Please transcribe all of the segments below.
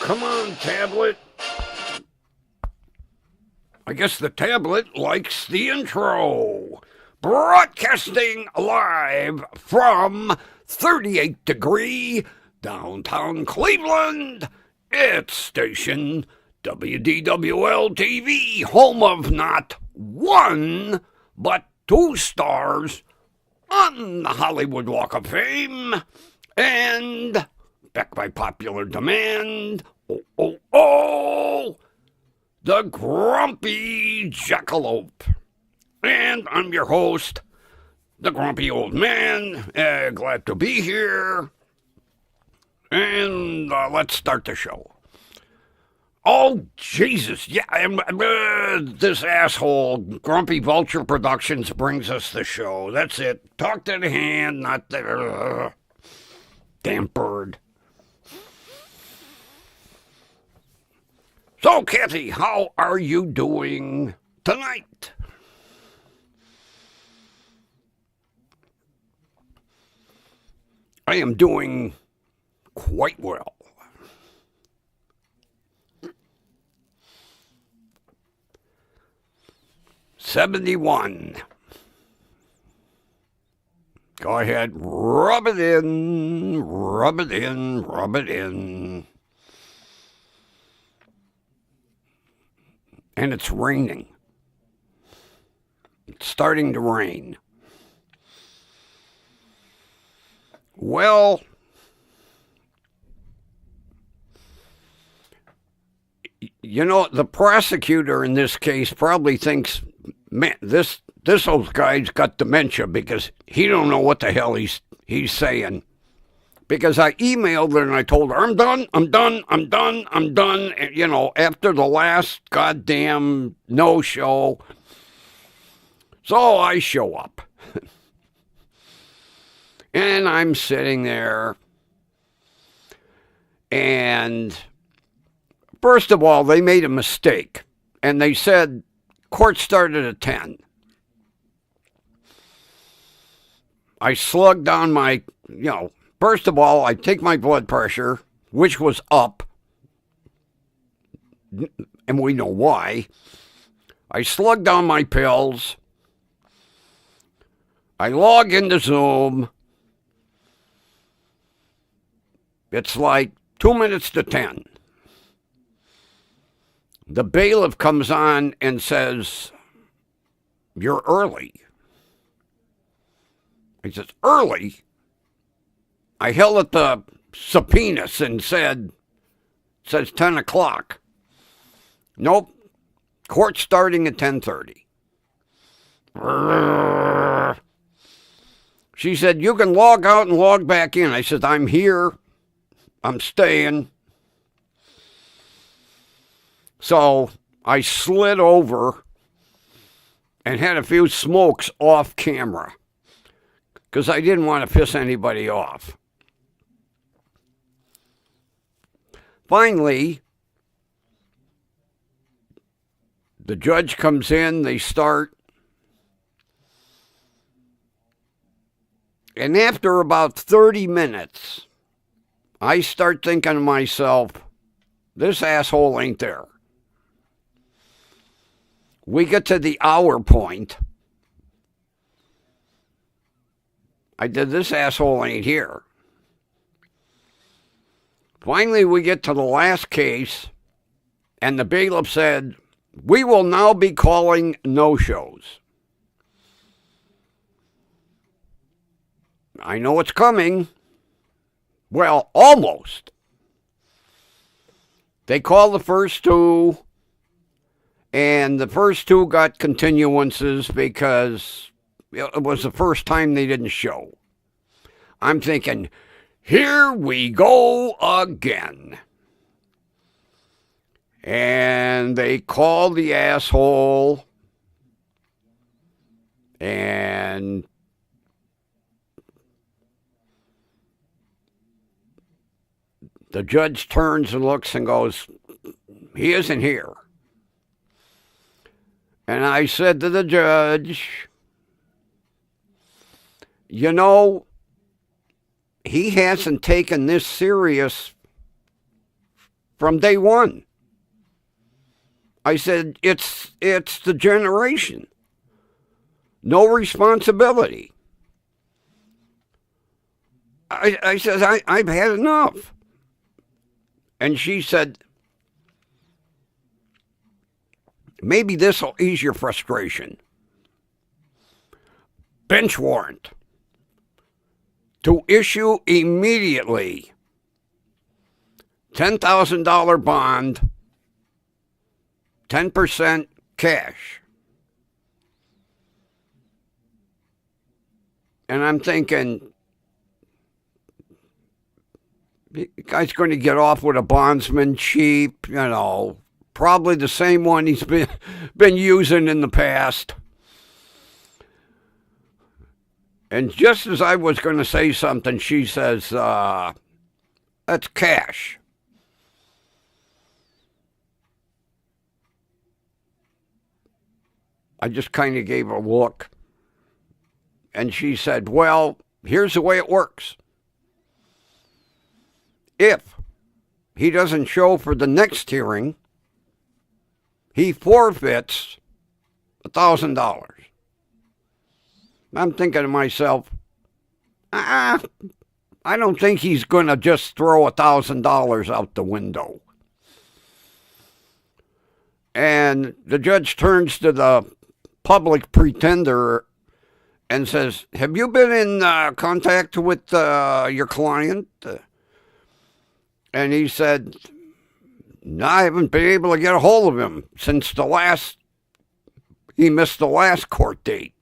come on, tablet. I guess the tablet likes the intro. Broadcasting live from 38 degree downtown Cleveland. It's station WDWL TV, home of not one, but 2 stars on the Hollywood Walk of Fame. And back by popular demand, the Grumpy Jackalope. And I'm your host, the Grumpy Old Man. Glad to be here. And let's start the show. Oh, Jesus. Yeah, this asshole, Grumpy Vulture Productions, brings us the show. That's it. Talk to the hand, not the... damn bird. So, Kathy, how are you doing tonight? I am doing quite well. '71. Go ahead, rub it in, rub it in, rub it in. And it's raining. It's starting to rain. Well, you know, the prosecutor in this case probably thinks, man, this old guy's got dementia because he don't know what the hell he's saying. Because I emailed her and I told her, I'm done. And, you know, after the last goddamn no-show. So I show up. And I'm sitting there. And first of all, they made a mistake. And they said, court started at 10. I slugged down my, first of all, I take my blood pressure, which was up, and we know why. I slugged down my pills. I log into Zoom. It's like 2 minutes to 10. The bailiff comes on and says, you're early. He says, early? I held at the subpoenas and says 10 o'clock. Nope. Court starting at 10:30. She said, you can log out and log back in. I said, I'm here. I'm staying. So I slid over and had a few smokes off camera because I didn't want to piss anybody off. Finally, the judge comes in, they start, and after about 30 minutes, I start thinking to myself, this asshole ain't there. We get to the hour point. I did, this asshole ain't here. Finally, we get to the last case, and the bailiff said, we will now be calling no-shows. I know it's coming. Well, almost. They called the first 2, and the first 2 got continuances because it was the first time they didn't show. I'm thinking, here we go again. And they called the asshole, and the judge turns and looks and goes, he isn't here. And I said to the judge, you know, he hasn't taken this serious from day one. I said, it's the generation. No responsibility. I said, I've had enough. And she said, maybe this will ease your frustration. Bench warrant to issue immediately $10,000 bond, 10% cash. And I'm thinking, the guy's going to get off with a bondsman cheap, probably the same one he's been using in the past. And just as I was going to say something, she says, that's cash. I just kind of gave her a look. And she said, well, here's the way it works. If he doesn't show for the next hearing, he forfeits $1,000. I'm thinking to myself, I don't think he's going to just throw $1,000 out the window. And the judge turns to the public pretender and says, have you been in contact with your client? And he said, no, I haven't been able to get a hold of him since he missed the last court date.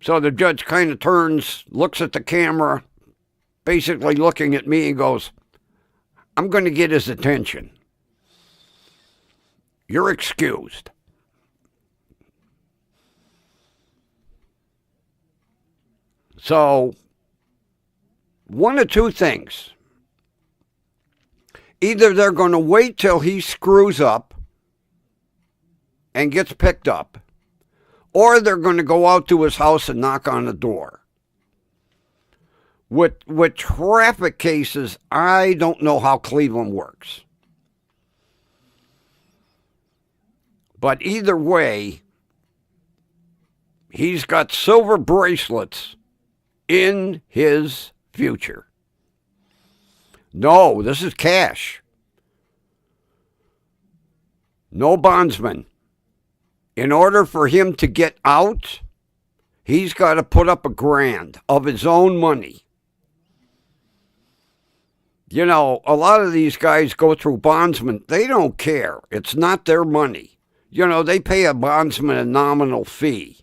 So the judge kind of turns, looks at the camera, basically looking at me and goes, I'm going to get his attention. You're excused. So, one of two things. Either they're going to wait till he screws up and gets picked up, or they're going to go out to his house and knock on the door. With traffic cases, I don't know how Cleveland works. But either way, he's got silver bracelets in his future. No, this is cash. No bondsman. In order for him to get out, he's got to put up $1,000 of his own money. A lot of these guys go through bondsmen. They don't care. It's not their money. They pay a bondsman a nominal fee.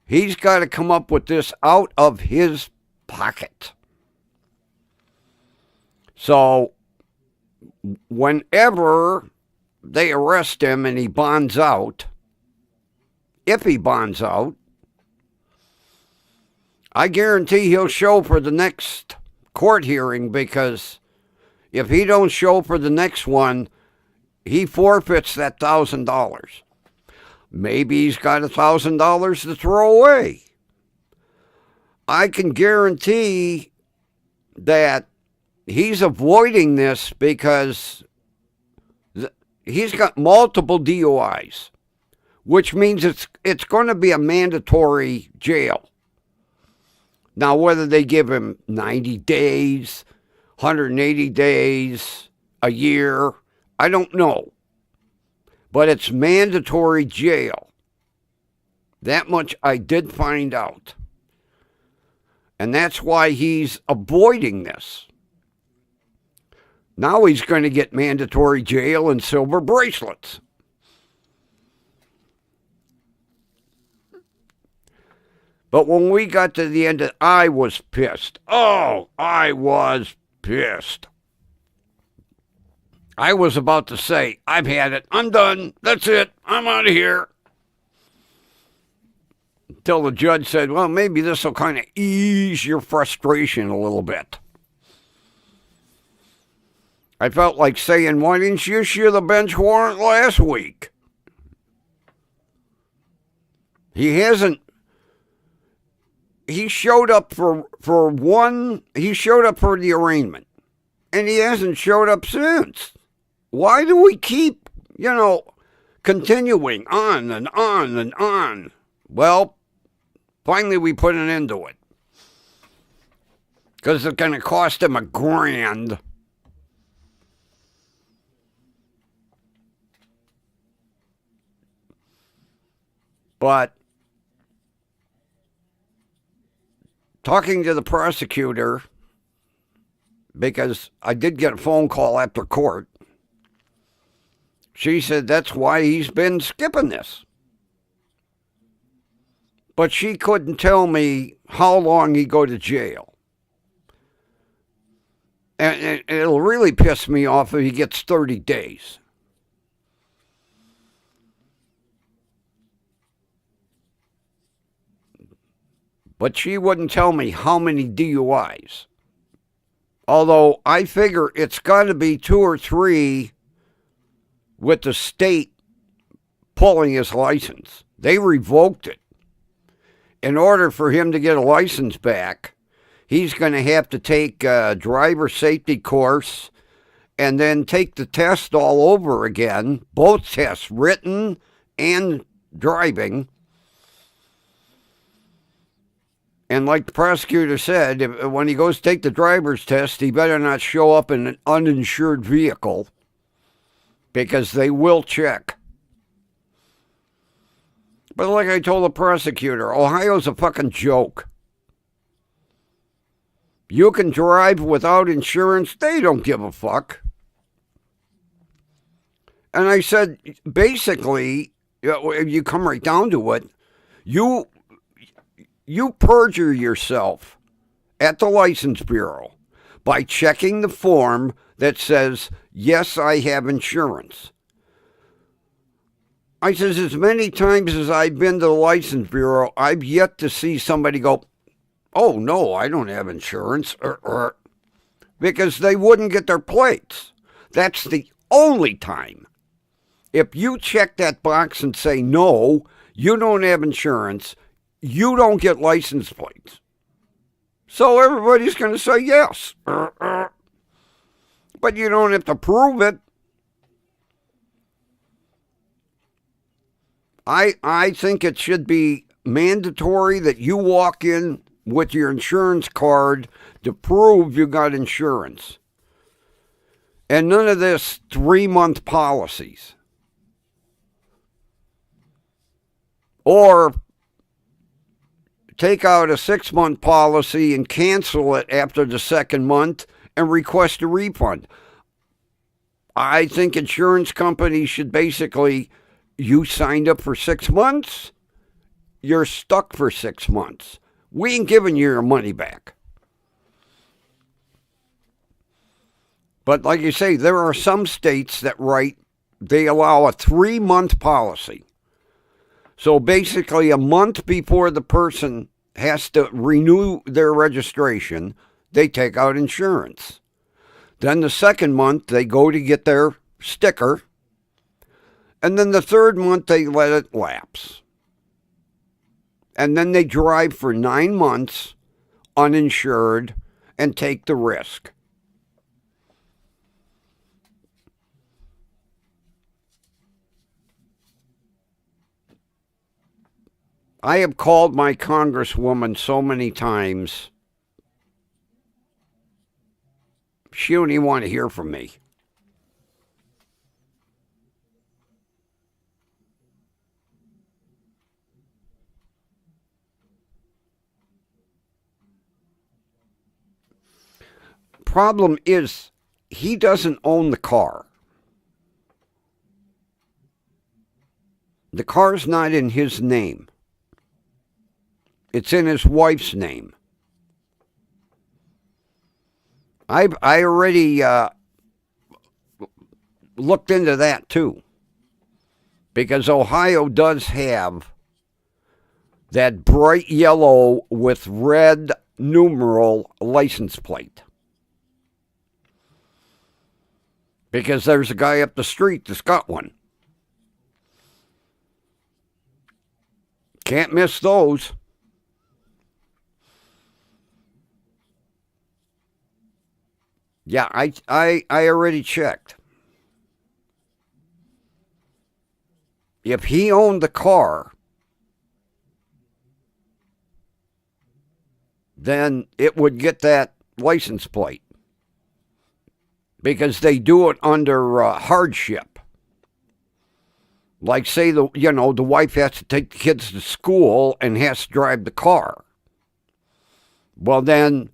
He's got to come up with this out of his pocket. So, whenever they arrest him and he bonds out, if he bonds out, I guarantee he'll show for the next court hearing, because if he don't show for the next one, he forfeits that $1,000. Maybe he's got $1,000 to throw away. I can guarantee that he's avoiding this because he's got multiple DUIs, which means it's going to be a mandatory jail. Now, whether they give him 90 days, 180 days, a year, I don't know. But it's mandatory jail. That much I did find out. And that's why he's avoiding this. Now he's going to get mandatory jail and silver bracelets. But when we got to the end, I was pissed. Oh, I was pissed. I was about to say, I've had it. I'm done. That's it. I'm out of here. Until the judge said, well, maybe this will kind of ease your frustration a little bit. I felt like saying, why didn't you issue the bench warrant last week? He hasn't. He showed up for the arraignment. And he hasn't showed up since. Why do we keep, continuing on and on and on? Well, finally we put an end to it. Because it's going to cost him $1,000. But talking to the prosecutor, because I did get a phone call after court, she said that's why he's been skipping this. But she couldn't tell me how long he'd go to jail. And it'll really piss me off if he gets 30 days. But she wouldn't tell me how many DUIs. Although I figure it's got to be 2 or 3 with the state pulling his license. They revoked it. In order for him to get a license back, he's going to have to take a driver safety course and then take the test all over again, both tests, written and driving. And like the prosecutor said, when he goes to take the driver's test, he better not show up in an uninsured vehicle because they will check. But like I told the prosecutor, Ohio's a fucking joke. You can drive without insurance. They don't give a fuck. And I said, basically, if you come right down to it, you perjure yourself at the License Bureau by checking the form that says, yes, I have insurance. I says, as many times as I've been to the License Bureau, I've yet to see somebody go, oh, no, I don't have insurance, because they wouldn't get their plates. That's the only time. If you check that box and say, no, you don't have insurance, you don't get license plates. So everybody's going to say yes. But you don't have to prove it. I think it should be mandatory that you walk in with your insurance card to prove you got insurance. And none of this 3-month policies. Or take out a 6-month policy and cancel it after the 2nd month and request a refund. I think insurance companies should basically, you signed up for 6 months, you're stuck for 6 months. We ain't giving you your money back. But like you say, there are some states that they allow a 3-month policy. So basically a month before the person has to renew their registration, they take out insurance. Then the 2nd month, they go to get their sticker. And then the 3rd month, they let it lapse. And then they drive for 9 months uninsured and take the risk. I have called my congresswoman so many times, she don't even want to hear from me. Problem is, he doesn't own the car. The car's not in his name. It's in his wife's name. I already looked into that too. Because Ohio does have that bright yellow with red numeral license plate. Because there's a guy up the street that's got one. Can't miss those. Yeah, I already checked. If he owned the car, then it would get that license plate because they do it under hardship. Like, say the wife has to take the kids to school and has to drive the car. Well, then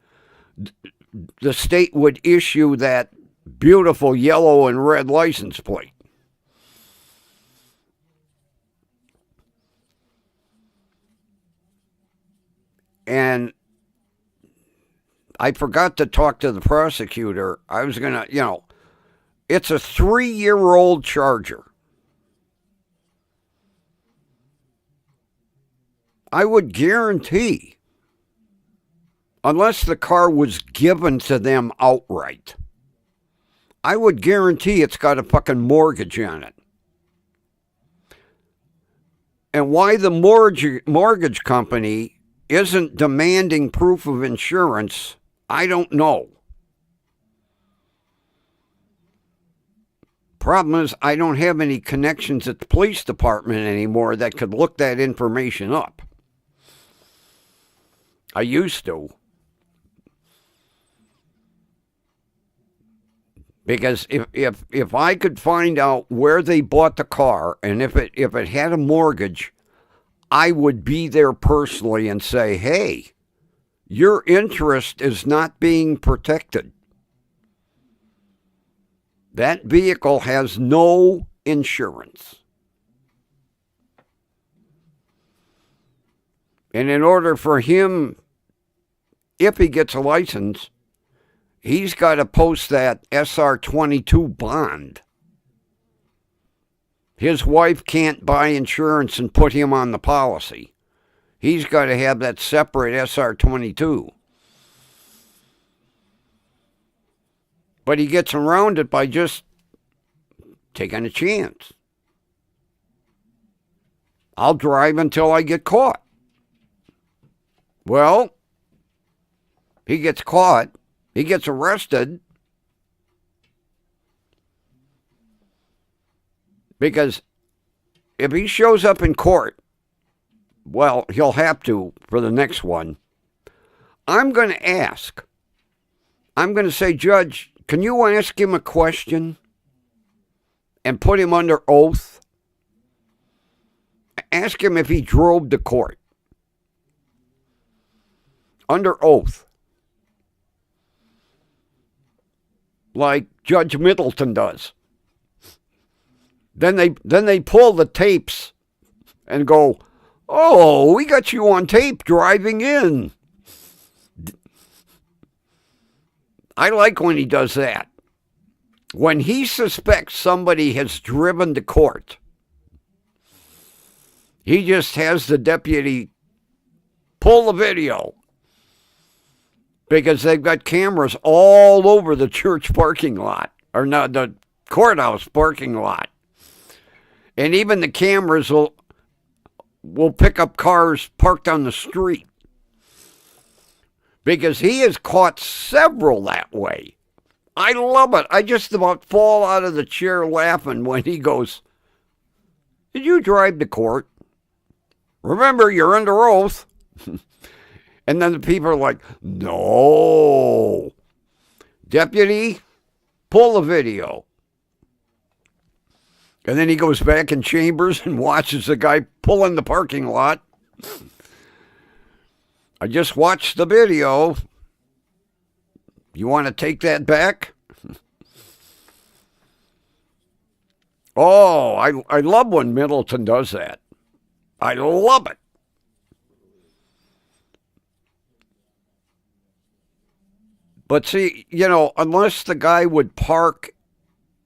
the state would issue that beautiful yellow and red license plate. And I forgot to talk to the prosecutor. I was going to, it's a 3-year-old Charger. I would guarantee, unless the car was given to them outright, I would guarantee it's got a fucking mortgage on it. And why the mortgage company isn't demanding proof of insurance, I don't know. Problem is, I don't have any connections at the police department anymore that could look that information up. I used to. Because if I could find out where they bought the car and if it had a mortgage, I would be there personally and say, hey, your interest is not being protected. That vehicle has no insurance. And in order for him, if he gets a license, he's got to post that SR22 bond. His wife can't buy insurance and put him on the policy. He's got to have that separate SR22. But he gets around it by just taking a chance. I'll drive until I get caught. Well, he gets caught. He gets arrested because if he shows up in court, well, he'll have to for the next one. I'm going to ask. I'm going to say, Judge, can you ask him a question and put him under oath? Ask him if he drove to court. Under oath. Like Judge Middleton does. Then they pull the tapes and go, oh, we got you on tape driving in. I like when he does that. When he suspects somebody has driven to court, he just has the deputy pull the video. Because they've got cameras all over the church parking lot, or not the courthouse parking lot. And even the cameras will pick up cars parked on the street. Because he has caught several that way. I love it. I just about fall out of the chair laughing when he goes, did you drive to court? Remember, you're under oath. And then the people are like, no. Deputy, pull the video. And then he goes back in chambers and watches the guy pull in the parking lot. I just watched the video. You want to take that back? Oh, I love when Middleton does that. I love it. But see, unless the guy would park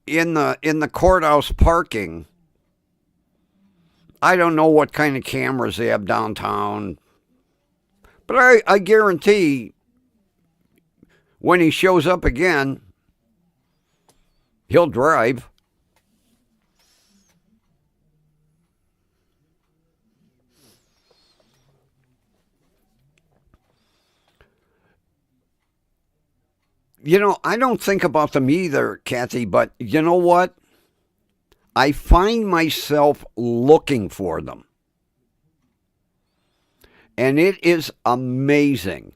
in the courthouse parking, I don't know what kind of cameras they have downtown. But I guarantee when he shows up again, he'll drive. I don't think about them either, Kathy, but you know what? I find myself looking for them. And it is amazing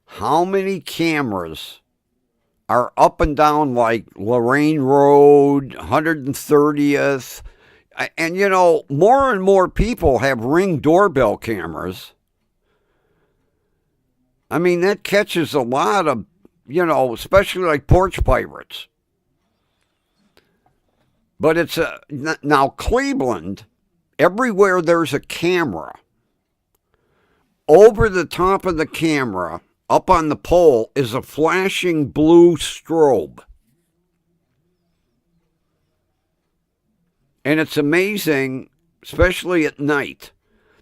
how many cameras are up and down like Lorraine Road, 130th. And, more and more people have Ring doorbell cameras. I mean, that catches a lot of, especially like porch pirates. But it's now Cleveland, everywhere there's a camera, over the top of the camera, up on the pole, is a flashing blue strobe. And it's amazing, especially at night,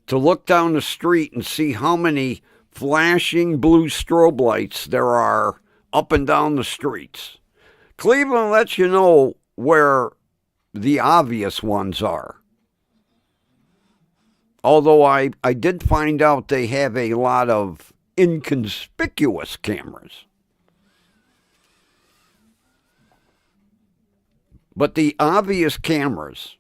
to look down the street and see how many flashing blue strobe lights there are up and down the streets. Cleveland lets you know where the obvious ones are. Although I did find out they have a lot of inconspicuous cameras. But the obvious cameras,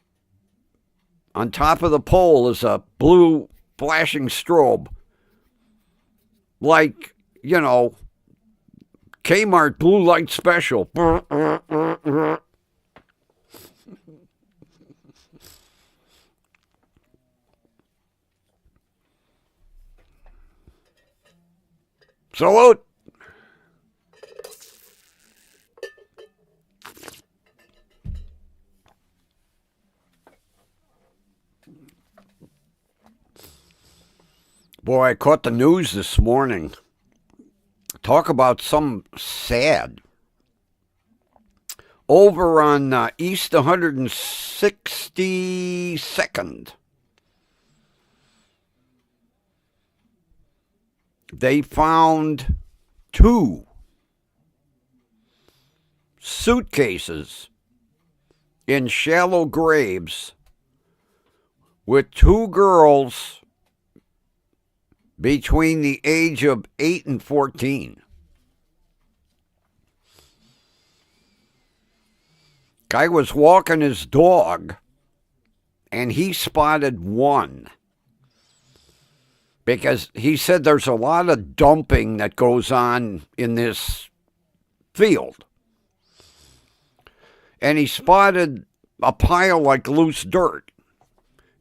on top of the pole is a blue flashing strobe. Like, Kmart blue light special. Salute. Boy, I caught the news this morning. Talk about some sad. Over on East 162nd, they found 2 suitcases in shallow graves with 2 girls between the age of 8 and 14. Guy was walking his dog, and he spotted one. Because he said there's a lot of dumping that goes on in this field. And he spotted a pile like loose dirt.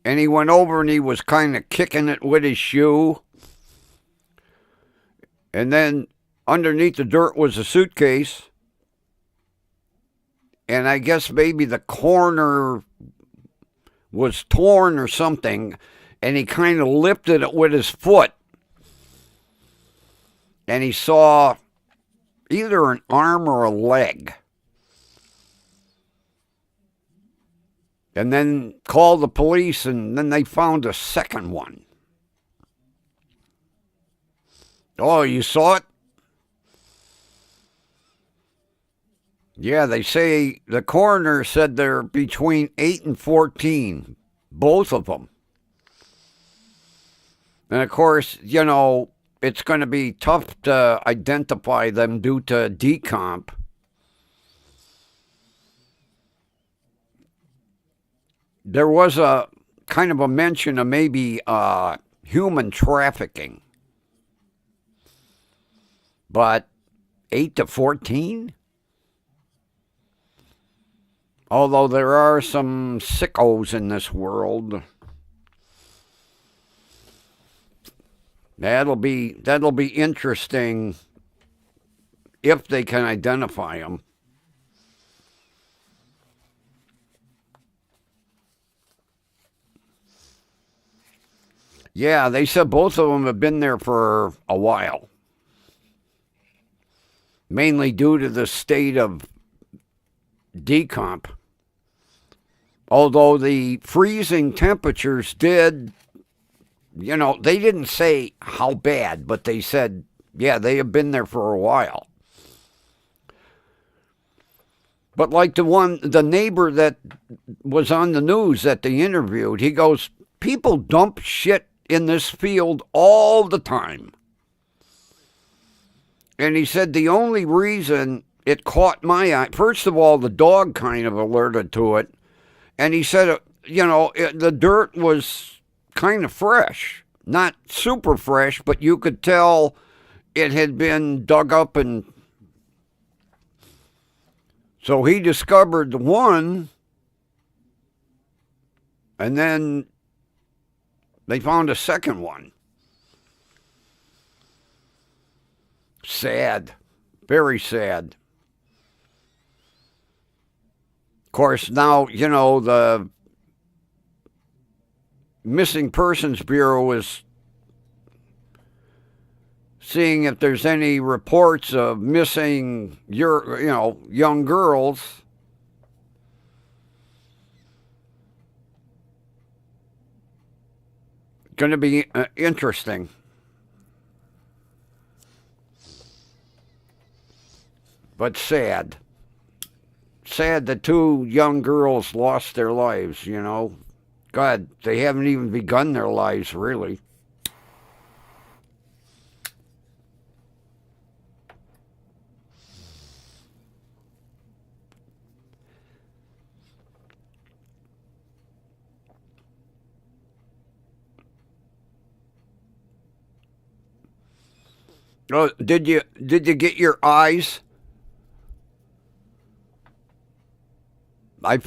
And he went over and he was kind of kicking it with his shoe. And then underneath the dirt was a suitcase. And I guess maybe the corner was torn or something. And he kind of lifted it with his foot. And he saw either an arm or a leg. And then called the police, and then they found a second one. Oh, you saw it? Yeah, they say the coroner said they're between 8 and 14, both of them. And of course, it's going to be tough to identify them due to decomp. There was a kind of a mention of maybe human trafficking. But 8 to 14? Although there are some sickos in this world. That'll be interesting if they can identify them. Yeah, they said both of them have been there for a while. Mainly due to the state of decomp. Although the freezing temperatures did, they didn't say how bad, but they said, yeah, they have been there for a while. But like the neighbor that was on the news that they interviewed, he goes, people dump shit in this field all the time. And he said the only reason it caught my eye, first of all, the dog kind of alerted to it. And he said, the dirt was kind of fresh. Not super fresh, but you could tell it had been dug up. And so he discovered the one. And then they found a second one. Sad. Very sad. Of course, now, the Missing Persons Bureau is seeing if there's any reports of missing young girls. Going to be interesting. But sad. Sad that two young girls lost their lives, God, they haven't even begun their lives, really. Oh, did you get your eyes? I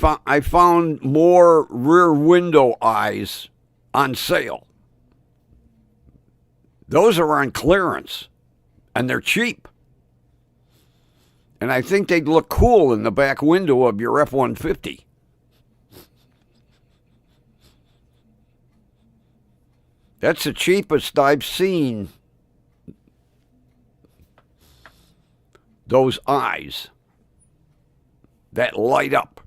found more Rear Window eyes on sale. Those are on clearance, and they're cheap. And I think they'd look cool in the back window of your F-150. That's the cheapest I've seen. Those eyes that light up.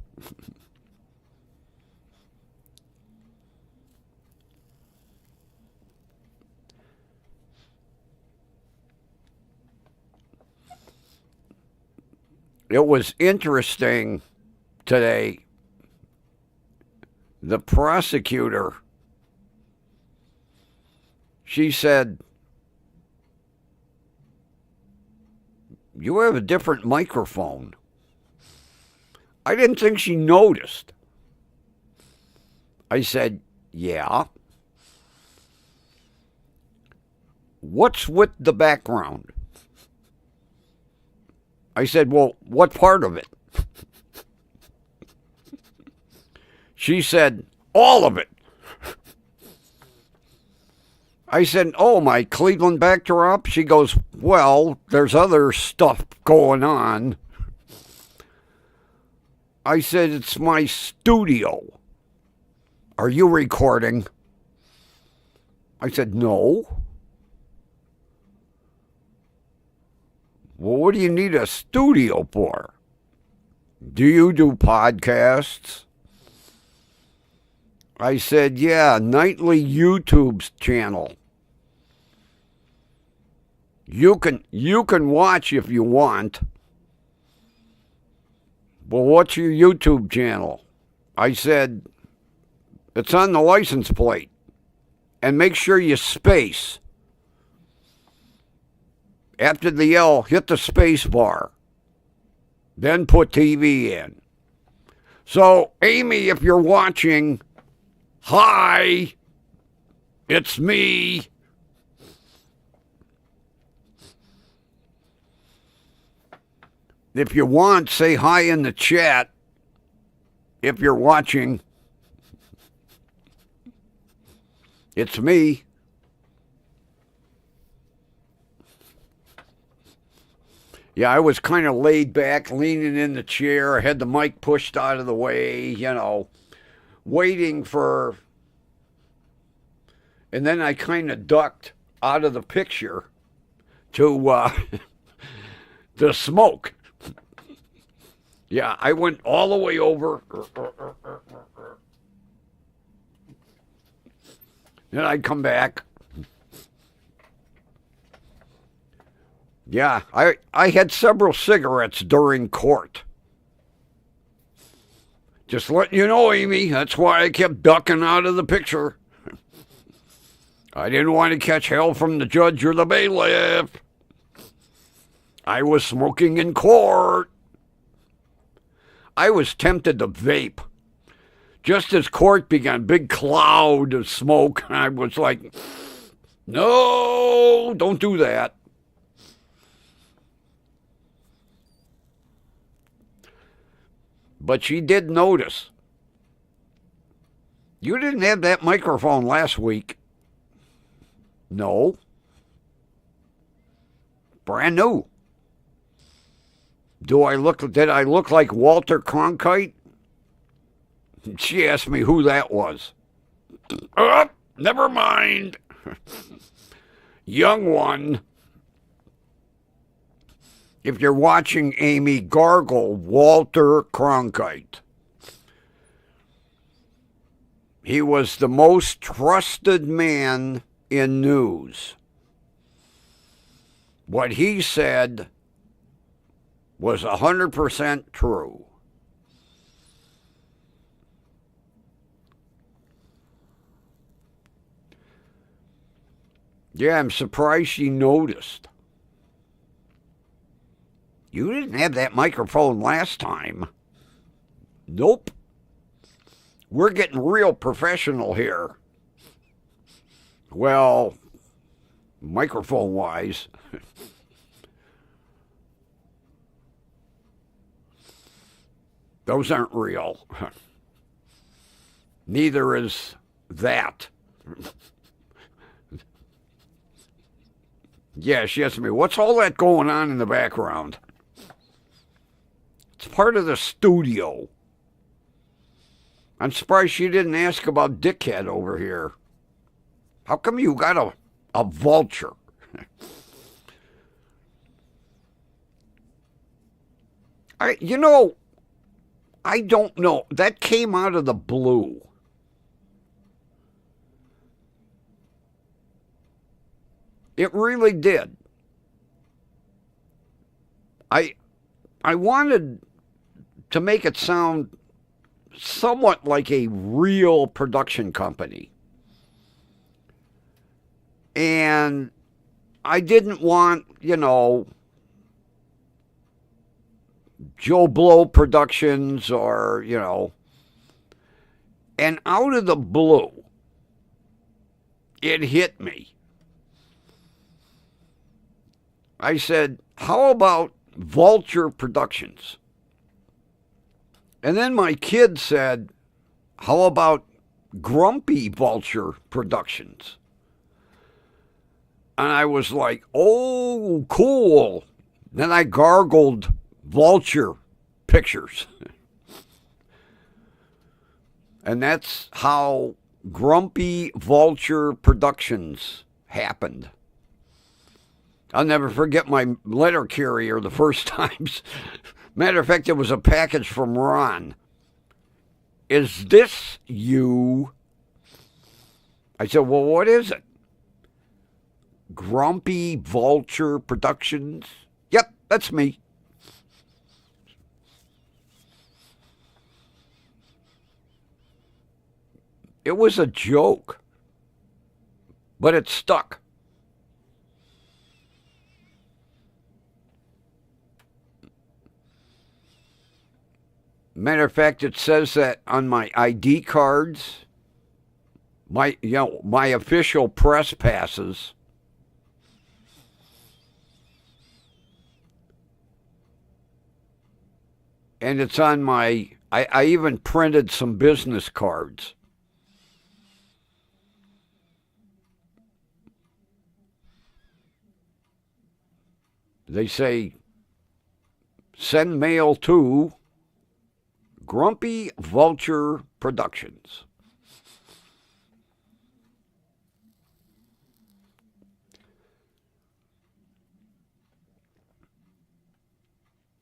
It was interesting today. The prosecutor, she said, "You have a different microphone." I didn't think she noticed. I said, "Yeah." "What's with the background?" I said, "Well, what part of it?" She said, "All of it." I said, "Oh, my Cleveland backdrop?" She goes, "Well, there's other stuff going on." I said, "It's my studio. Are you recording?" I said, "No." "Well, what do you need a studio for? Do you do podcasts?" I said, "Yeah, nightly YouTube channel. You can watch if you want." "Well, what's your YouTube channel?" I said, "It's on the license plate. And make sure you space. After the L, hit the space bar. Then put TV in." So, Amy, if you're watching, hi, it's me. If you want, say hi in the chat if you're watching. It's me. Yeah, I was kind of laid back, leaning in the chair. I had the mic pushed out of the way, waiting for... And then I kind of ducked out of the picture to the smoke. Yeah, I went all the way over. Then I'd come back. Yeah, I had several cigarettes during court. Just letting you know, Amy, that's why I kept ducking out of the picture. I didn't want to catch hell from the judge or the bailiff. I was smoking in court. I was tempted to vape. Just as court began, big cloud of smoke, I was like, no, don't do that. But she did notice. You didn't have that microphone last week. No. Brand new. Did I look like Walter Cronkite? She asked me who that was. Never mind. Young one. If you're watching Amy gargle Walter Cronkite. He was the most trusted man in news. What he said was 100% true. Yeah, I'm surprised she noticed. You didn't have that microphone last time. Nope. We're getting real professional here. Well, microphone-wise. Those aren't real. Neither is that. Yeah, she asked me, what's all that going on in the background? It's part of the studio. I'm surprised she didn't ask about Dickhead over here. How come you got a vulture? I don't know. That came out of the blue. It really did. I wanted to make it sound somewhat like a real production company. And I didn't want, Joe Blow Productions or, and out of the blue, it hit me. I said, how about Vulture Productions? And then my kid said, how about Grumpy Vulture Productions? And I was like, oh, cool. Then I gargled Vulture Pictures. And that's how Grumpy Vulture Productions happened. I'll never forget my letter carrier the first times. Matter of fact, it was a package from Ron. Is this you? I said, well, what is it? Grumpy Vulture Productions? Yep, that's me. It was a joke, but it stuck. Matter of fact, it says that on my ID cards, my official press passes. And it's on I even printed some business cards. They say, send mail to Grumpy Vulture Productions.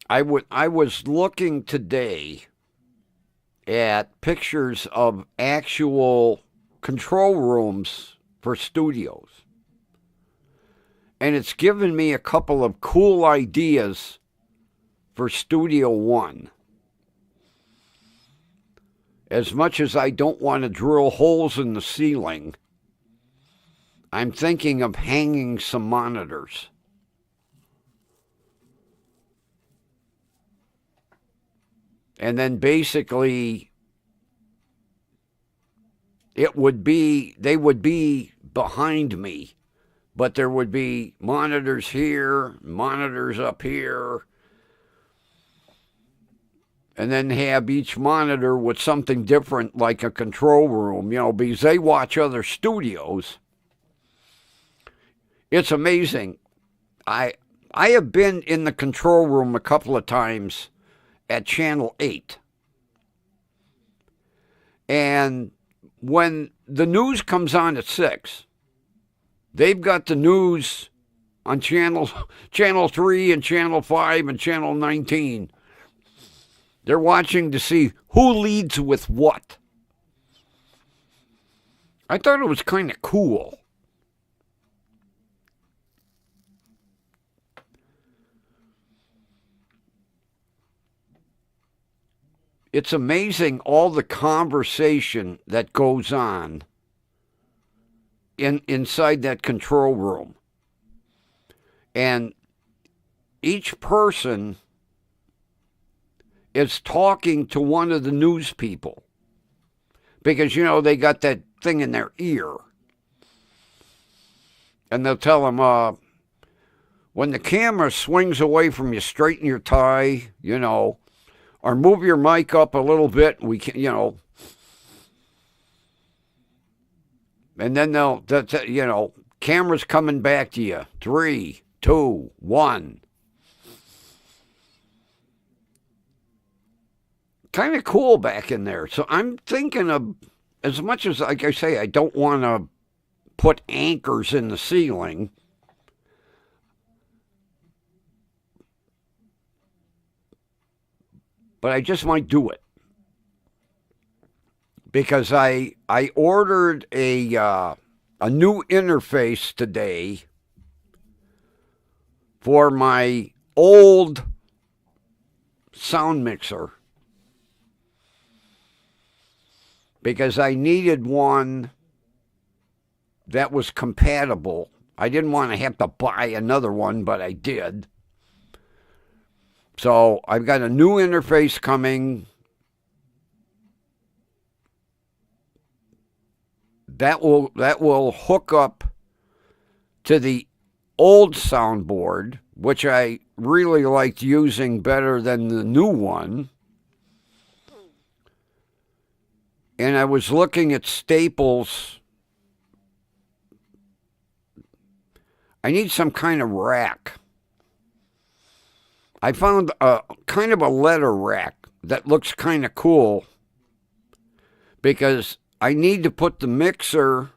I was looking today at pictures of actual control rooms for studios. And it's given me a couple of cool ideas for Studio One. As much as I don't want to drill holes in the ceiling, I'm thinking of hanging some monitors. And then basically they would be behind me, but there would be monitors here, monitors up here, and then have each monitor with something different, like a control room, because they watch other studios. It's amazing. I have been in the control room a couple of times at Channel 8. And when the news comes on at 6, they've got the news on Channel 3 and Channel 5 and Channel 19. They're watching to see who leads with what. I thought it was kind of cool. It's amazing all the conversation that goes on inside that control room. And each person is talking to one of the news people because, they got that thing in their ear. And they'll tell them, when the camera swings away from you, straighten your tie, or move your mic up a little bit. We can, and then they'll, camera's coming back to you. 3, 2, 1. Kind of cool back in there. So I'm thinking of, as much as, like I say, I don't want to put anchors in the ceiling. But I just might do it. Because I ordered a new interface today for my old sound mixer. Because I needed one that was compatible. I didn't want to have to buy another one, but I did. So I've got a new interface coming. That will hook up to the old soundboard, which I really liked using better than the new one. And I was looking at Staples. I need some kind of rack. I found a kind of a letter rack that looks kind of cool because I need to put the mixer,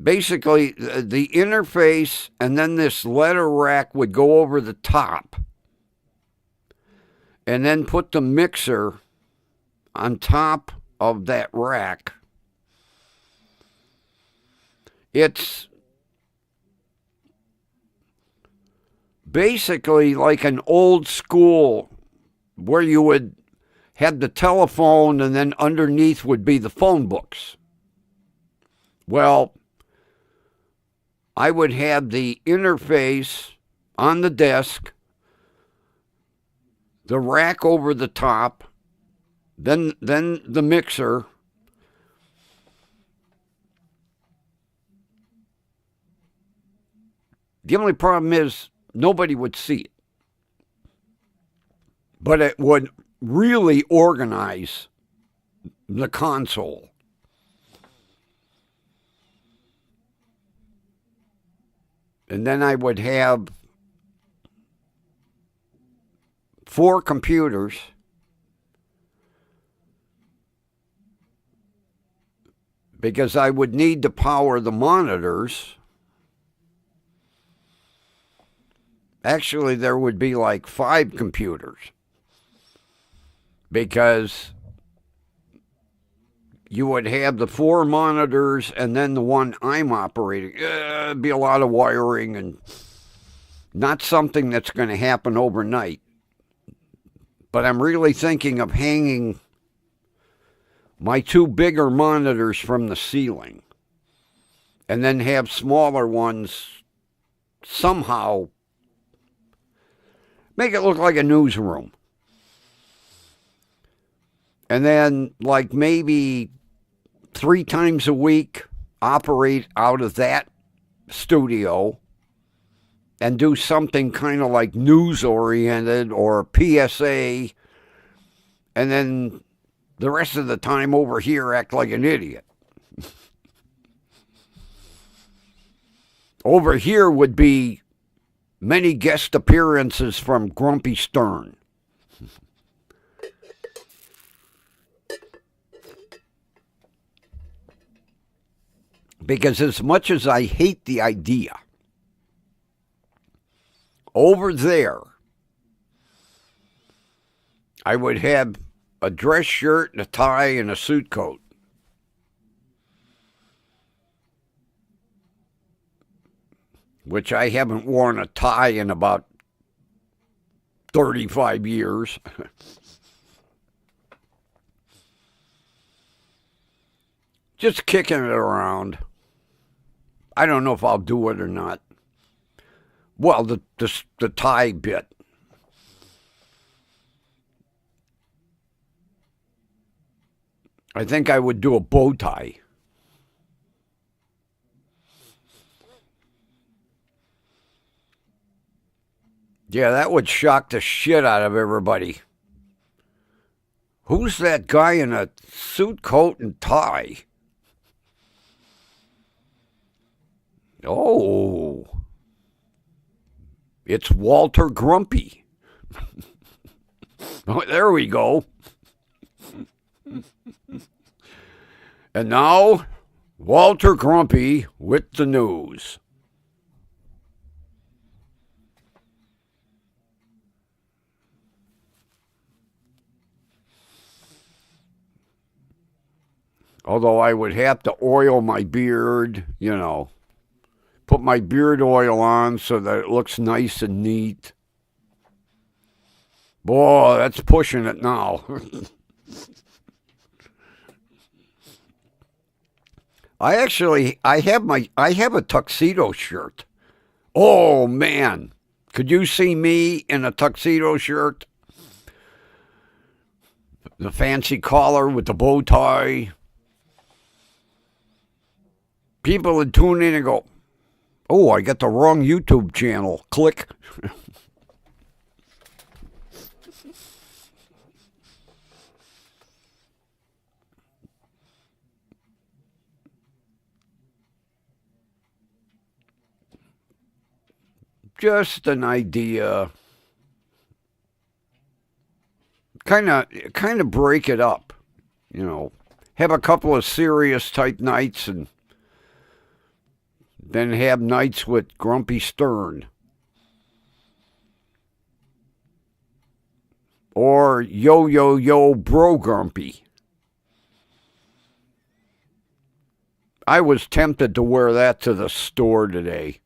basically the interface, and then this letter rack would go over the top, and then put the mixer on top of that rack. It's basically like an old school where you would have the telephone and then underneath would be the phone books. Well, I would have the interface on the desk, the rack over the top, then the mixer. The only problem is nobody would see it. But it would really organize the console. And then I would have 4 computers, because I would need to power the monitors. Actually, there would be like 5 computers, because you would have the 4 monitors and then the one I'm operating. It'd be a lot of wiring and not something that's going to happen overnight. But I'm really thinking of hanging my 2 bigger monitors from the ceiling and then have smaller ones somehow Make it look like a newsroom. And then, like, maybe 3 times a week, operate out of that studio and do something kind of like news-oriented or PSA, and then the rest of the time over here act like an idiot. Over here would be many guest appearances from Grumpy Stern. Because as much as I hate the idea, over there, I would have a dress shirt and a tie and a suit coat. Which I haven't worn a tie in about 35 years. Just kicking it around. I don't know if I'll do it or not. Well, the tie bit. I think I would do a bow tie. Yeah, that would shock the shit out of everybody. Who's that guy in a suit coat and tie? Oh, it's Walter Grumpy. Oh, there we go. And now, Walter Grumpy with the news. Although I would have to oil my beard, you know. Put my beard oil on so that it looks nice and neat. Boy, that's pushing it now. I have a tuxedo shirt. Oh man, could you see me in a tuxedo shirt? The fancy collar with the bow tie. People would tune in and go, oh, I got the wrong YouTube channel. Click. Just an idea. Kind of break it up. You know, have a couple of serious type nights and then have nights with Grumpy Stern. Or yo bro Grumpy. I was tempted to wear that to the store today.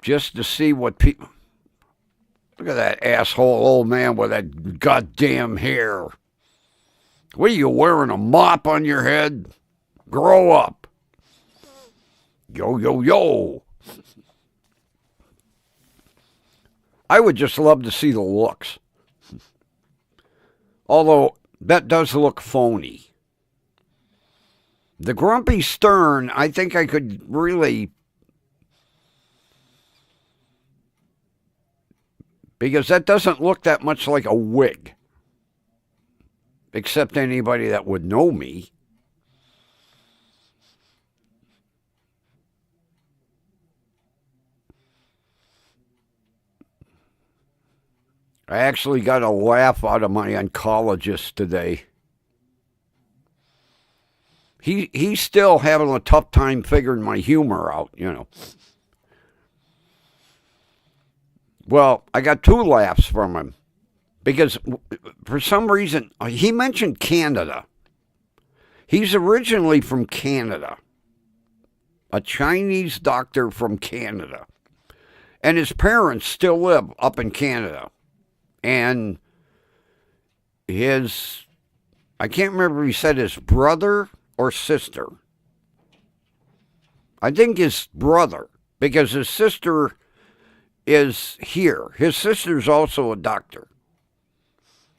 Just to see what people... Look at that asshole old man with that goddamn hair. What are you wearing, a mop on your head? Grow up. Yo. I would just love to see the looks. Although, that does look phony. The Grumpy Stern, I think I could really... Because that doesn't look that much like a wig. Except anybody that would know me. I actually got a laugh out of my oncologist today. He's still having a tough time figuring my humor out, you know. Well, I got 2 laughs from him. Because for some reason, he mentioned Canada. He's originally from Canada. A Chinese doctor from Canada. And his parents still live up in Canada. And I can't remember if he said his brother or sister. I think his brother, because his sister is here. His sister's also a doctor.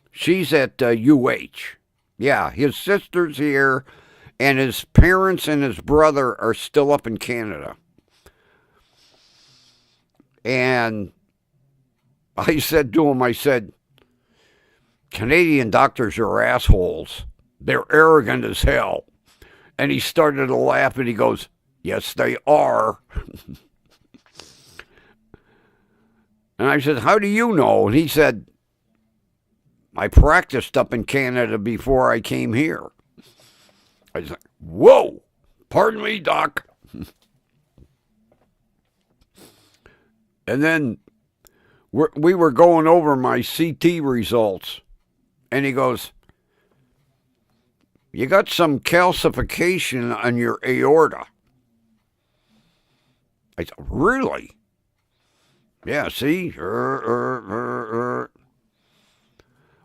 She's at UH. Yeah, his sister's here, and his parents and his brother are still up in Canada. And I said to him, I said, Canadian doctors are assholes. They're arrogant as hell. And he started to laugh, and he goes, yes, they are. And I said, how do you know? And he said, I practiced up in Canada before I came here. I was like, whoa, pardon me, Doc. And then we were going over my CT results, and he goes, you got some calcification on your aorta. I said, really? Yeah, see?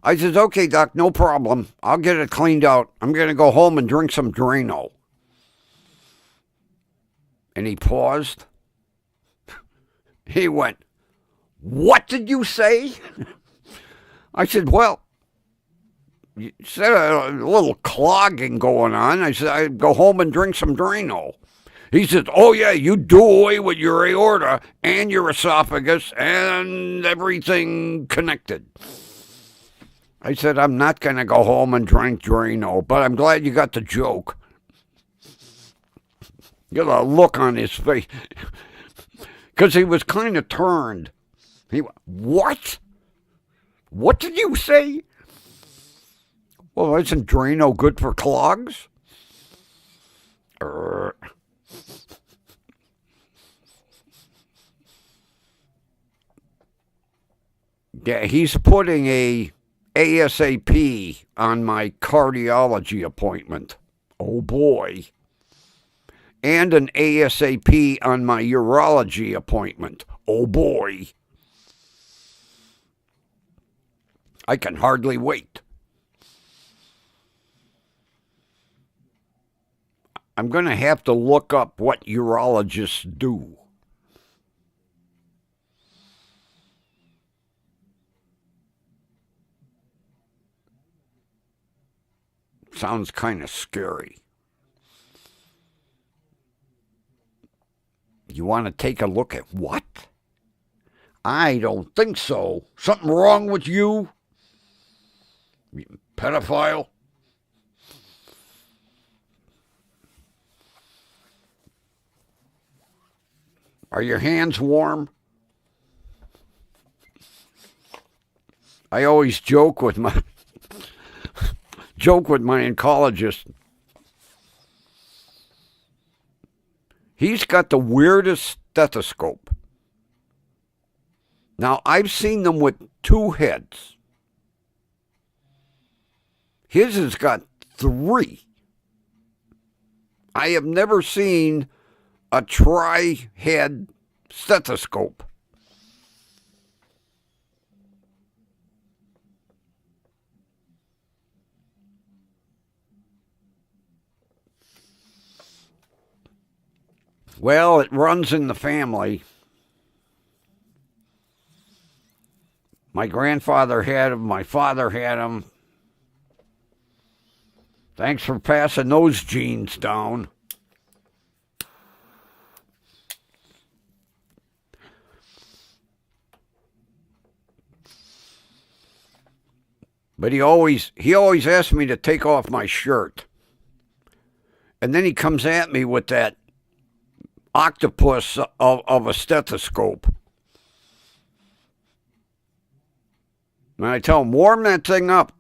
I said, okay, Doc, no problem. I'll get it cleaned out. I'm going to go home and drink some Drano. And he paused. He went, what did you say? I said, well, you said a little clogging going on. I said, I'd go home and drink some Drano. He said, oh, yeah, you do away with your aorta and your esophagus and everything connected. I said, I'm not going to go home and drink Drano, but I'm glad you got the joke. Get a look on his face. Because he was kind of turned. He went, what? What did you say? Well, isn't Drano good for clogs? Yeah, he's putting a ASAP on my cardiology appointment. Oh, boy. And an ASAP on my urology appointment. Oh, boy. I can hardly wait. I'm going to have to look up what urologists do. Sounds kind of scary. You want to take a look at what? I don't think so. Something wrong with you? You pedophile? Are your hands warm? I always joke with my oncologist. He's got the weirdest stethoscope. Now, I've seen them with two heads. His has got three. I have never seen a tri-head stethoscope. Well, it runs in the family. My grandfather had them. My father had them. Thanks for passing those genes down. But he always asked me to take off my shirt. And then he comes at me with that octopus of a stethoscope. And I tell him, warm that thing up.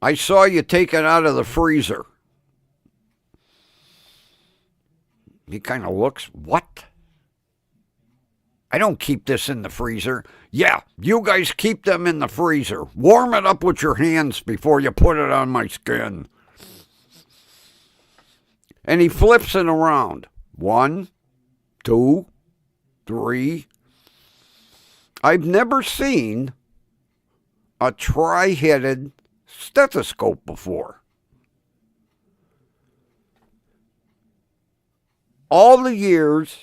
I saw you take it out of the freezer. He kind of looks, what? I don't keep this in the freezer. Yeah, you guys keep them in the freezer. Warm it up with your hands before you put it on my skin. And he flips it around. 1, 2, 3. I've never seen a tri-headed stethoscope before. all the years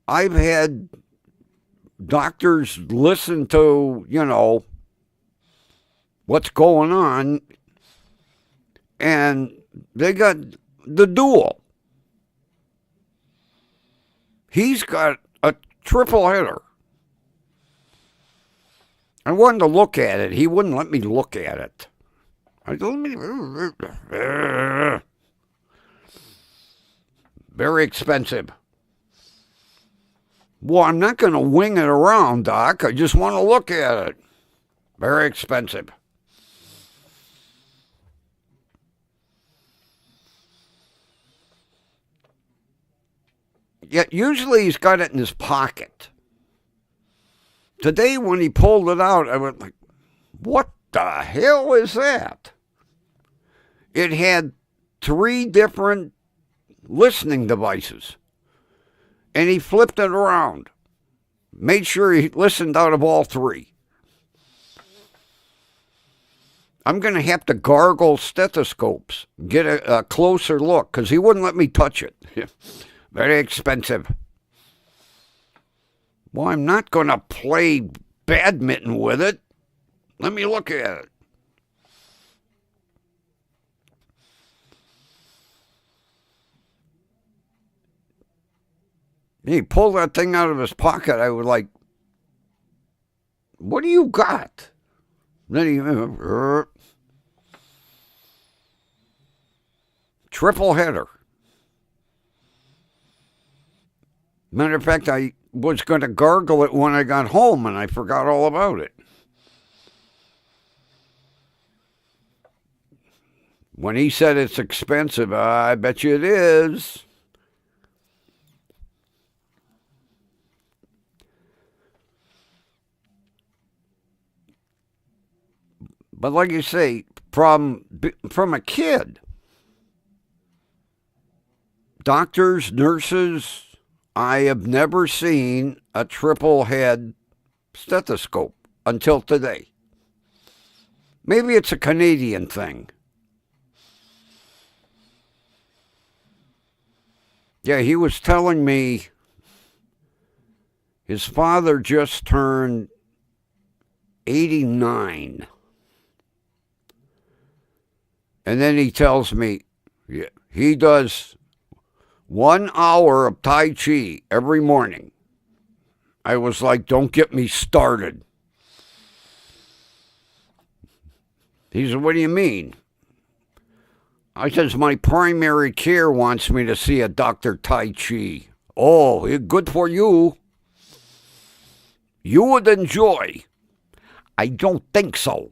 I've had doctors listen to, what's going on, and they got the dual. He's got a triple header. I wanted to look at it. He wouldn't let me look at it. I told him, very expensive. Well, I'm not going to wing it around, Doc. I just want to look at it. Very expensive. Yet usually he's got it in his pocket. Today when he pulled it out, I went like, what the hell is that? It had 3 different listening devices. And he flipped it around. Made sure he listened out of all 3. I'm going to have to gargle stethoscopes, get a closer look, because he wouldn't let me touch it. Very expensive. Well, I'm not going to play badminton with it. Let me look at it. He pulled that thing out of his pocket. I was like, what do you got? Then he, triple header. Matter of fact, I was going to gargle it when I got home, and I forgot all about it. When he said it's expensive, I bet you it is. But like you say, from a kid, doctors, nurses, I have never seen a triple head stethoscope until today. Maybe it's a Canadian thing. Yeah, he was telling me his father just turned 89. And then he tells me he does 1 hour of Tai Chi every morning. I was like, don't get me started. He said, what do you mean? I says, my primary care wants me to see a Dr. Tai Chi. Oh, good for you. You would enjoy. I don't think so.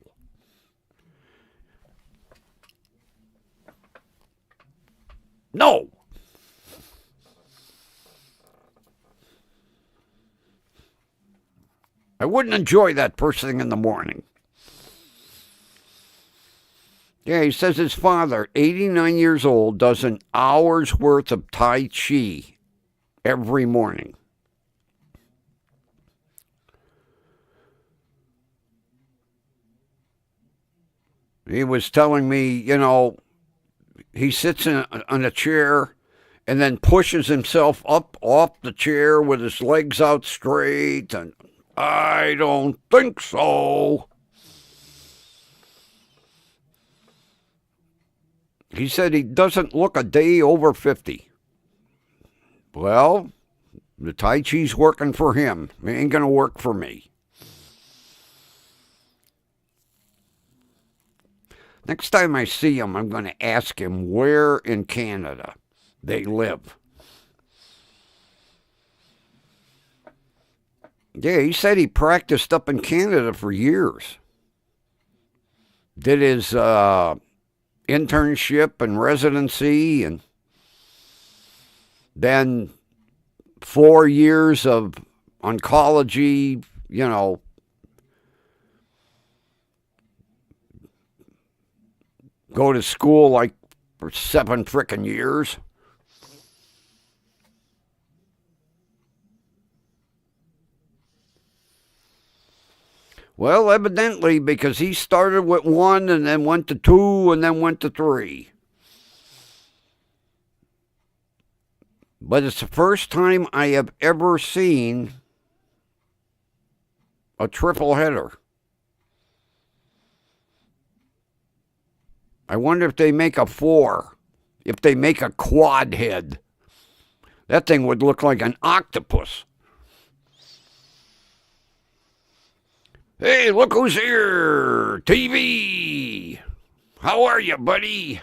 No. I wouldn't enjoy that first thing in the morning. Yeah, he says his father, 89 years old, does an hour's worth of Tai Chi every morning. He was telling me, he sits on a chair and then pushes himself up off the chair with his legs out straight. And I don't think so. He said he doesn't look a day over 50. Well, the Tai Chi's working for him. It ain't going to work for me. Next time I see him, I'm going to ask him where in Canada they live. Yeah, he said he practiced up in Canada for years. Did his internship and residency, and then 4 years of oncology, go to school like for 7 frickin' years. Well, evidently, because he started with 1 and then went to 2 and then went to 3. But it's the first time I have ever seen a triple header. I wonder if they make a 4, if they make a quad head. That thing would look like an octopus. Hey, look who's here! TV! How are you, buddy?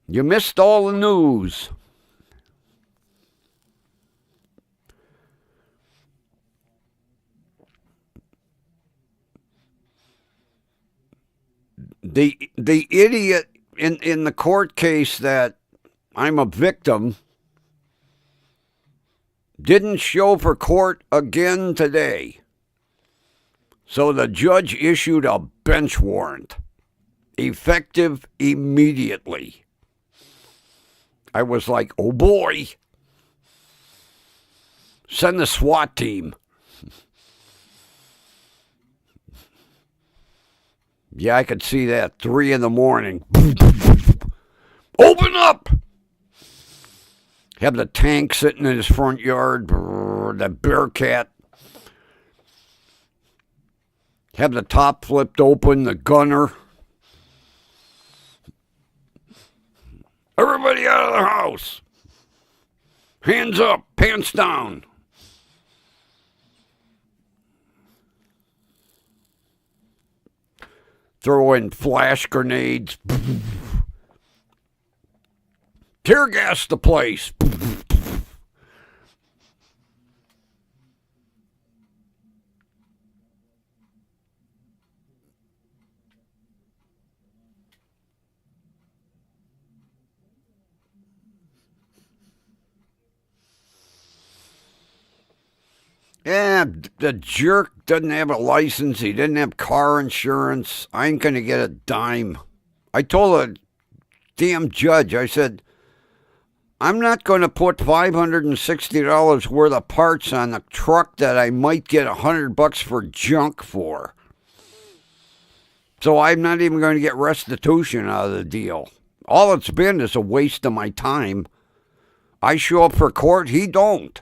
You missed all the news. The idiot in the court case that I'm a victim didn't show for court again today. So the judge issued a bench warrant, effective immediately. I was like, oh boy, send the SWAT team. Yeah, I could see that. 3 in the morning. Open up! Have the tank sitting in his front yard. The Bearcat. Have the top flipped open. The gunner. Everybody out of the house. Hands up. Pants down. Throw in flash grenades. Tear gas the place. Yeah, the jerk doesn't have a license. He didn't have car insurance. I ain't going to get a dime. I told the damn judge, I said, I'm not going to put $560 worth of parts on a truck that I might get $100 for junk for. So I'm not even going to get restitution out of the deal. All it's been is a waste of my time. I show up for court, he don't.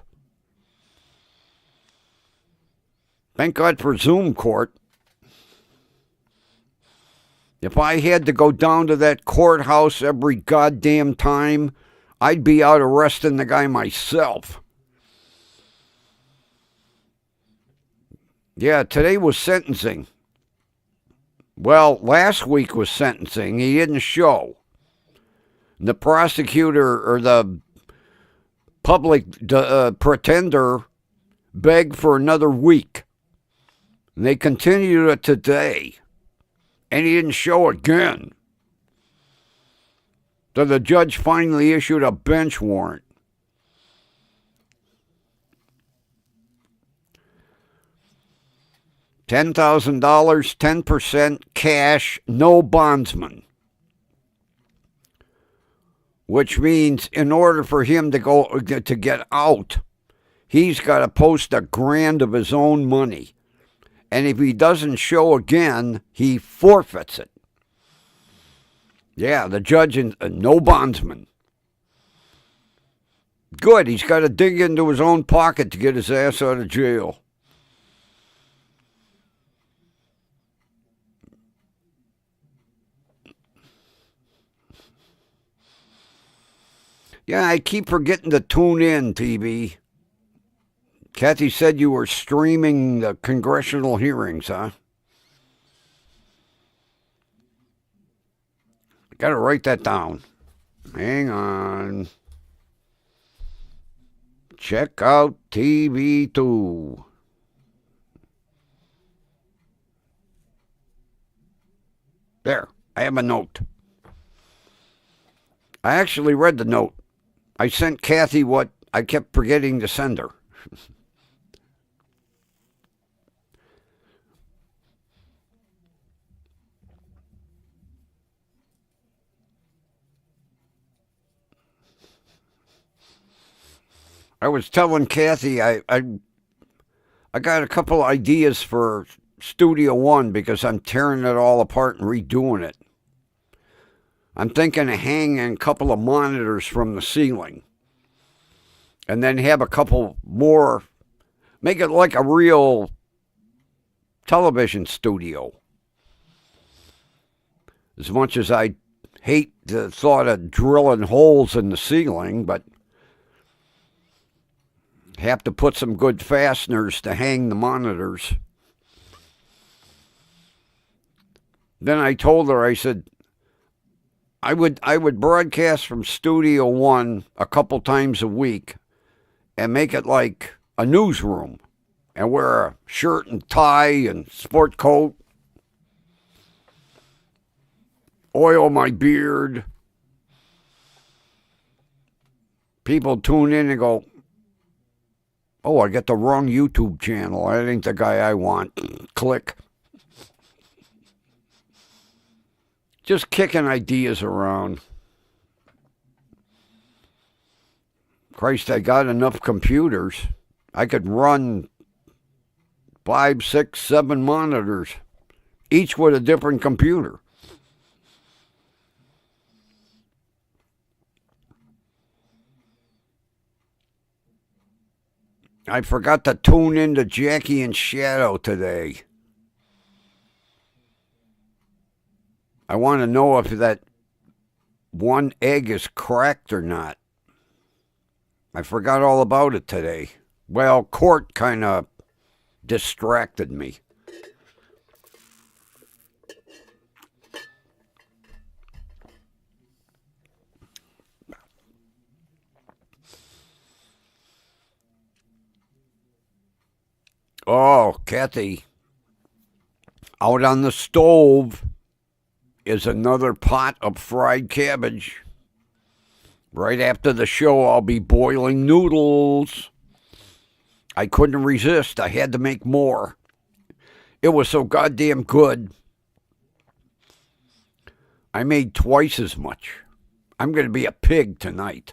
Thank God for Zoom court. If I had to go down to that courthouse every goddamn time, I'd be out arresting the guy myself. Yeah, today was sentencing. Well, last week was sentencing. He didn't show. The prosecutor or the public pretender begged for another week. And they continued it today. And he didn't show again. So the judge finally issued a bench warrant. $10,000, 10% cash, no bondsman. Which means in order for him to get out, he's got to post $1,000 of his own money. And if he doesn't show again, he forfeits it. Yeah, the judge and no bondsman. Good, he's got to dig into his own pocket to get his ass out of jail. Yeah, I keep forgetting to tune in, TV. Kathy said you were streaming the congressional hearings, huh? Got to write that down. Hang on. Check out TV2. There, I have a note. I actually read the note. I sent Kathy what I kept forgetting to send her. I was telling Kathy I got a couple ideas for Studio One because I'm tearing it all apart and redoing it. I'm thinking of hanging a couple of monitors from the ceiling. And then have a couple more. Make it like a real television studio. As much as I hate the thought of drilling holes in the ceiling, but have to put some good fasteners to hang the monitors. Then I told her, I said, I would broadcast from Studio One a couple times a week and make it like a newsroom and wear a shirt and tie and sport coat, oil my beard. People tune in and go, oh, I got the wrong YouTube channel. That ain't the guy I want. Click. Just kicking ideas around. Christ, I got enough computers. I could run 5, 6, 7 monitors, each with a different computer. I forgot to tune into Jackie and Shadow today. I want to know if that one egg is cracked or not. I forgot all about it today. Well, court kind of distracted me. Oh, Kathy, out on the stove is another pot of fried cabbage. Right after the show, I'll be boiling noodles. I couldn't resist. I had to make more. It was so goddamn good. I made twice as much. I'm going to be a pig tonight.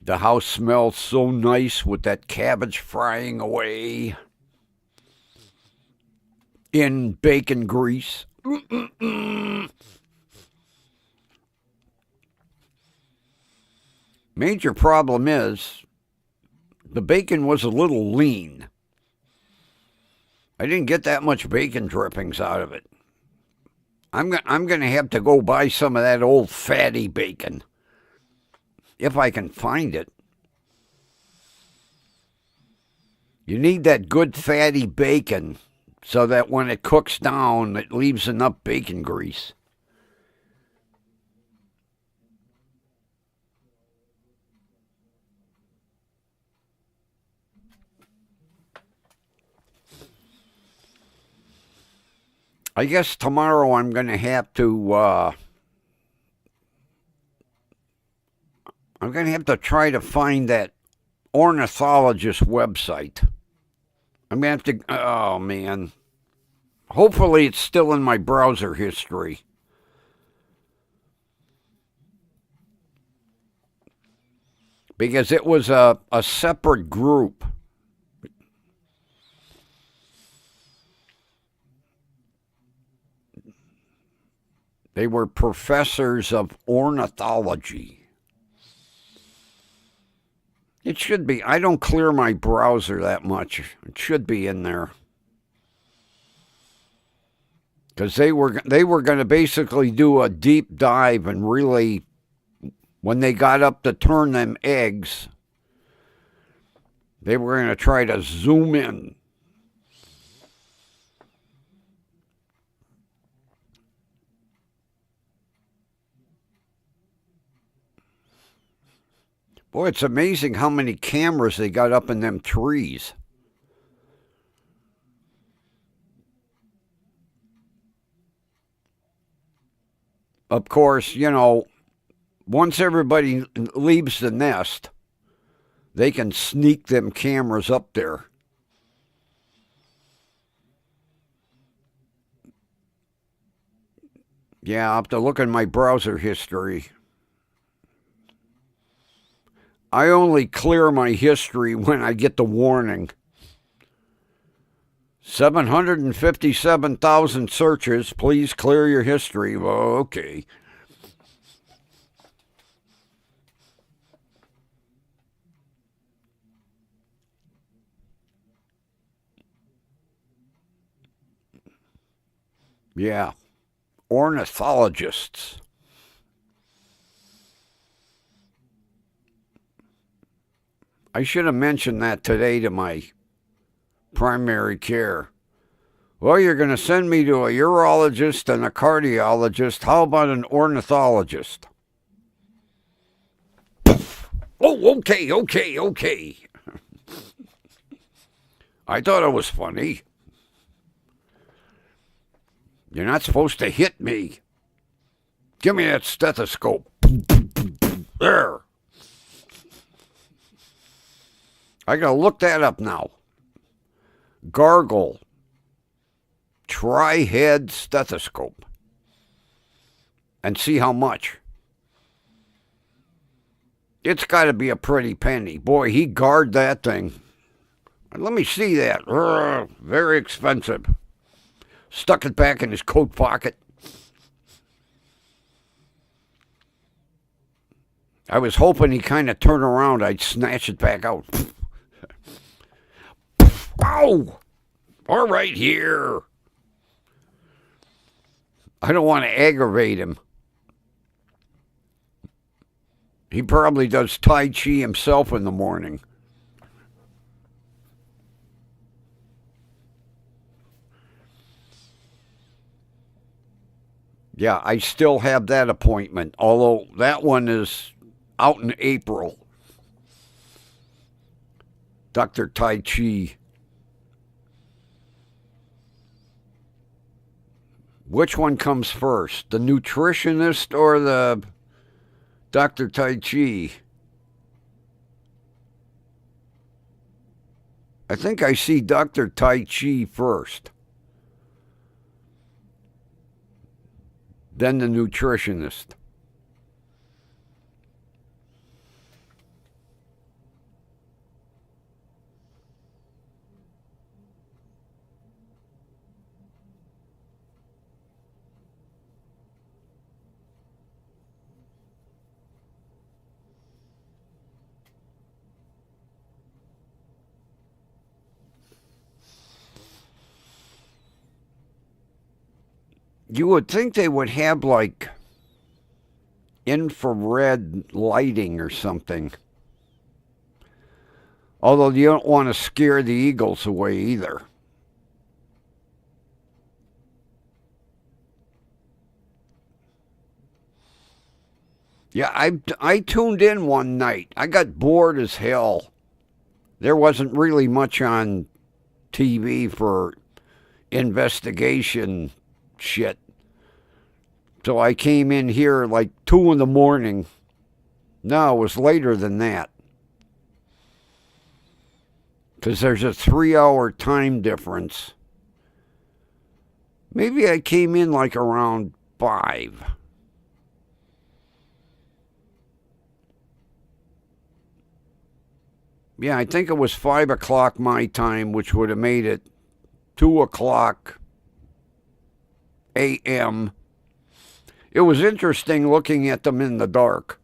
The house smells so nice with that cabbage frying away in bacon grease. Major problem is the bacon was a little lean. I didn't get that much bacon drippings out of it. I'm going to have to go buy some of that old fatty bacon. If I can find it. You need that good fatty bacon so that when it cooks down, it leaves enough bacon grease. I guess tomorrow I'm going to have to try to find that ornithologist website. I'm going to have to, oh man. Hopefully it's still in my browser history. Because it was a separate group. They were professors of ornithology. It should be. I don't clear my browser that much. It should be in there. Because they were going to basically do a deep dive and really, when they got up to turn them eggs, they were going to try to zoom in. Boy, it's amazing how many cameras they got up in them trees. Of course, you know, once everybody leaves the nest, they can sneak them cameras up there. Yeah, I'll have to look in my browser history. I only clear my history when I get the warning. 757,000 searches. Please clear your history. Well, okay. Yeah. Ornithologists. I should have mentioned that today to my primary care. Well, you're going to send me to a urologist and a cardiologist. How about an ornithologist? Oh, okay. I thought it was funny. You're not supposed to hit me. Give me that stethoscope. There. I gotta look that up now. Gargle. Tri-head stethoscope. And see how much. It's got to be a pretty penny. Boy, he guarded that thing. Let me see that. Very expensive. Stuck it back in his coat pocket. I was hoping he'd kind of turn around. I'd snatch it back out. Ow! All right, here. I don't want to aggravate him. He probably does Tai Chi himself in the morning. Yeah, I still have that appointment, although that one is out in April. Dr. Tai Chi. Which one comes first, the nutritionist or the Dr. Tai Chi? I think I see Dr. Tai Chi first. Then the nutritionist. You would think they would have like infrared lighting or something. Although you don't want to scare the eagles away either. Yeah, I tuned in one night. I got bored as hell. There wasn't really much on TV for investigation shit. So I came in here like 2 in the morning. No, it was later than that. Because there's a 3-hour time difference. Maybe I came in like around 5. Yeah, I think it was 5 o'clock my time, which would have made it 2 o'clock a.m. It was interesting looking at them in the dark.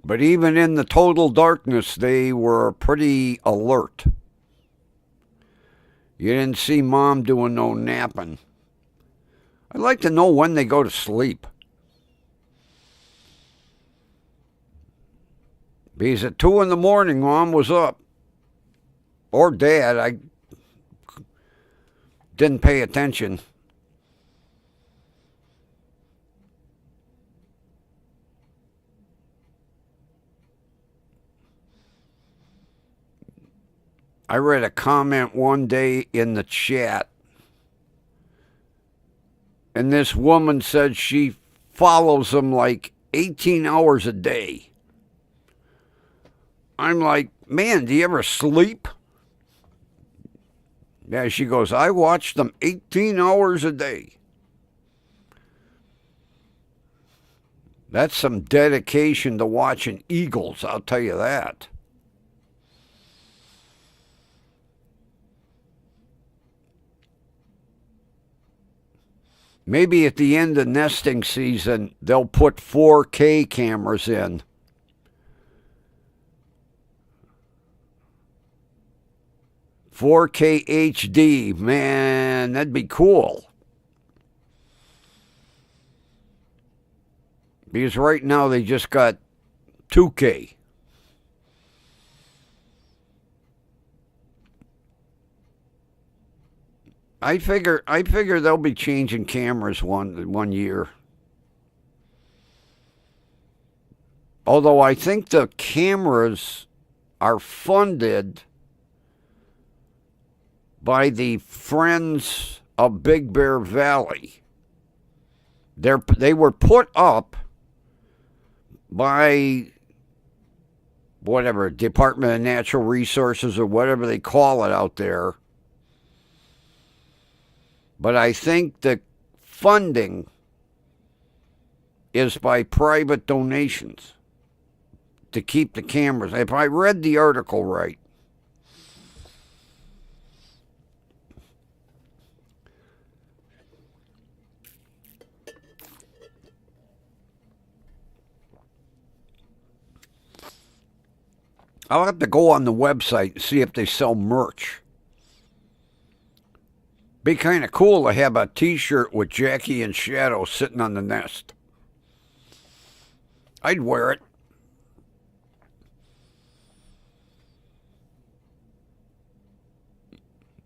But even in the total darkness, they were pretty alert. You didn't see Mom doing no napping. I'd like to know when they go to sleep. Because at 2 in the morning, Mom was up. Or Dad, I didn't pay attention. I read a comment one day in the chat, and this woman said she follows them like 18 hours a day. I'm like, man, do you ever sleep? Yeah, she goes, I watch them 18 hours a day. That's some dedication to watching eagles, I'll tell you that. Maybe at the end of nesting season, they'll put 4K cameras in. "4K HD, man, that'd be cool." Because right now they just got 2K. I figure they'll be changing cameras one year. Although I think the cameras are funded by the Friends of Big Bear Valley. They were put up by whatever, Department of Natural Resources or whatever they call it out there. But I think the funding is by private donations to keep the cameras. If I read the article right. I'll have to go on the website and see if they sell merch. Be kind of cool to have a t-shirt with Jackie and Shadow sitting on the nest. I'd wear it.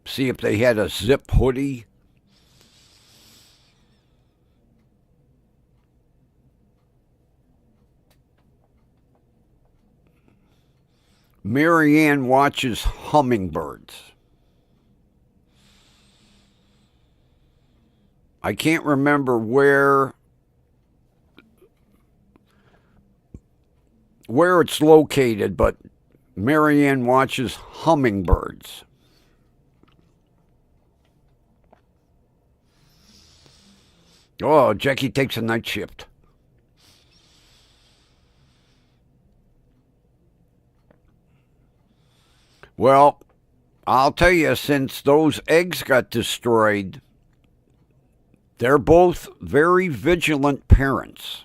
See if they had a zip hoodie. Marianne watches hummingbirds. I can't remember where it's located, but Marianne watches hummingbirds. Oh, Jackie takes a night shift. Well, I'll tell you, since those eggs got destroyed, they're both very vigilant parents.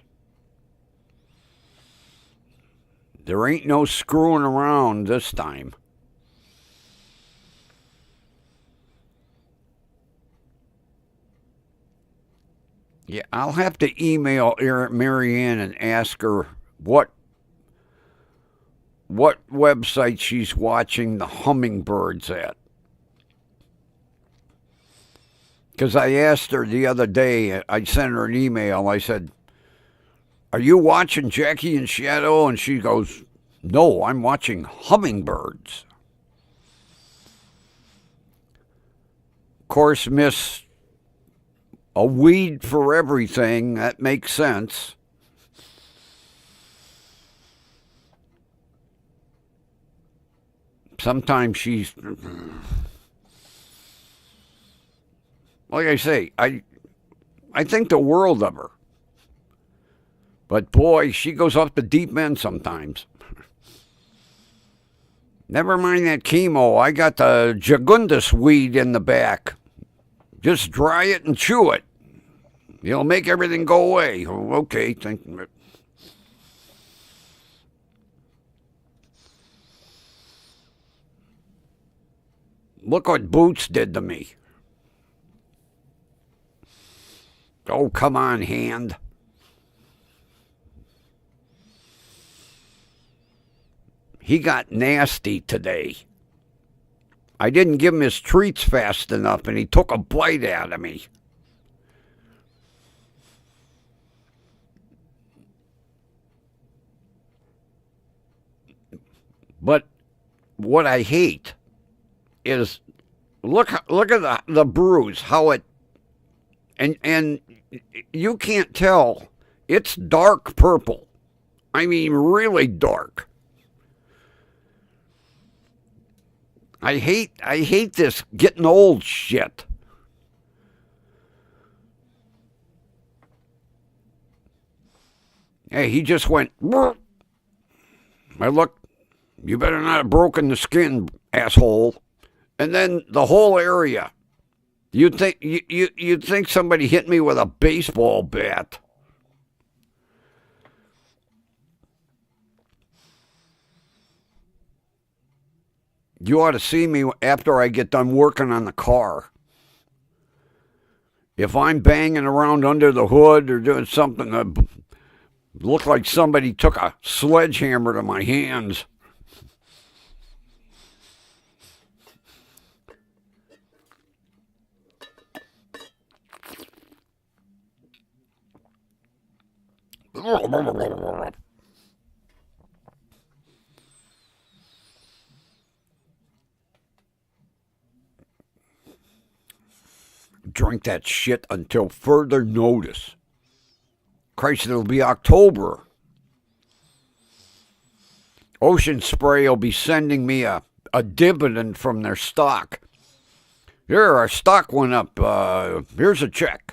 There ain't no screwing around this time. Yeah, I'll have to email Marianne and ask her what website she's watching the hummingbirds at. Because I asked her the other day, I sent her an email, I said, "Are you watching Jackie and Shadow?" And she goes, "No, I'm watching hummingbirds." Of course, Miss A Weed for Everything, that makes sense. Sometimes she's, like I say, I think the world of her. But boy, she goes off the deep end sometimes. Never mind that chemo. I got the Jagundus weed in the back. Just dry it and chew it. It'll make everything go away. Oh, okay, thank you. Look what Boots did to me. Oh, come on, hand. He got nasty today. I didn't give him his treats fast enough, and he took a bite out of me. But what I hate is look at the bruise, how it, and you can't tell. It's dark purple. I mean, really dark. I hate this getting old shit. Hey, he just went. I looked. You better not have broken the skin, asshole. And then the whole area, You'd think somebody hit me with a baseball bat. You ought to see me after I get done working on the car. If I'm banging around under the hood or doing something that looked like somebody took a sledgehammer to my hands. Drink that shit until further notice. Christ, it'll be October. Ocean Spray will be sending me a dividend from their stock. Here, our stock went up. Here's a check.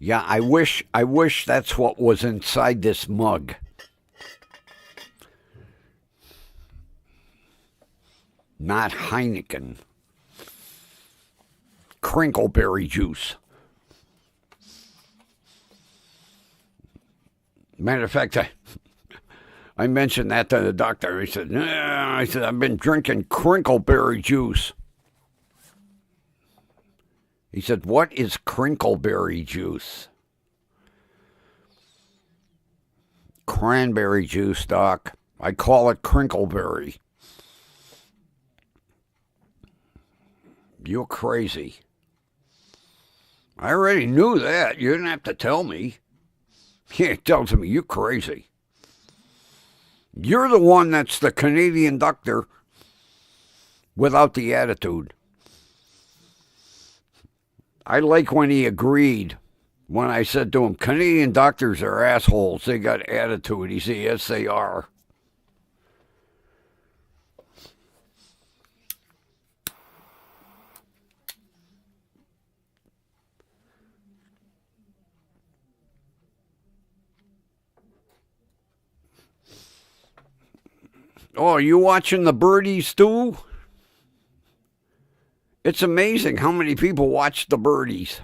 Yeah, I wish that's what was inside this mug. Not Heineken. Crinkleberry juice. Matter of fact, I mentioned that to the doctor. He said, I've been drinking crinkleberry juice. He said, what is crinkleberry juice? Cranberry juice, Doc. I call it crinkleberry. You're crazy. I already knew that. You didn't have to tell me. He tells me, you're crazy. You're the one that's the Canadian doctor without the attitude. I like when he agreed. When I said to him, Canadian doctors are assholes. They got attitude. He said, yes, they are. Oh, are you watching the birdies too? It's amazing how many people watch the birdies.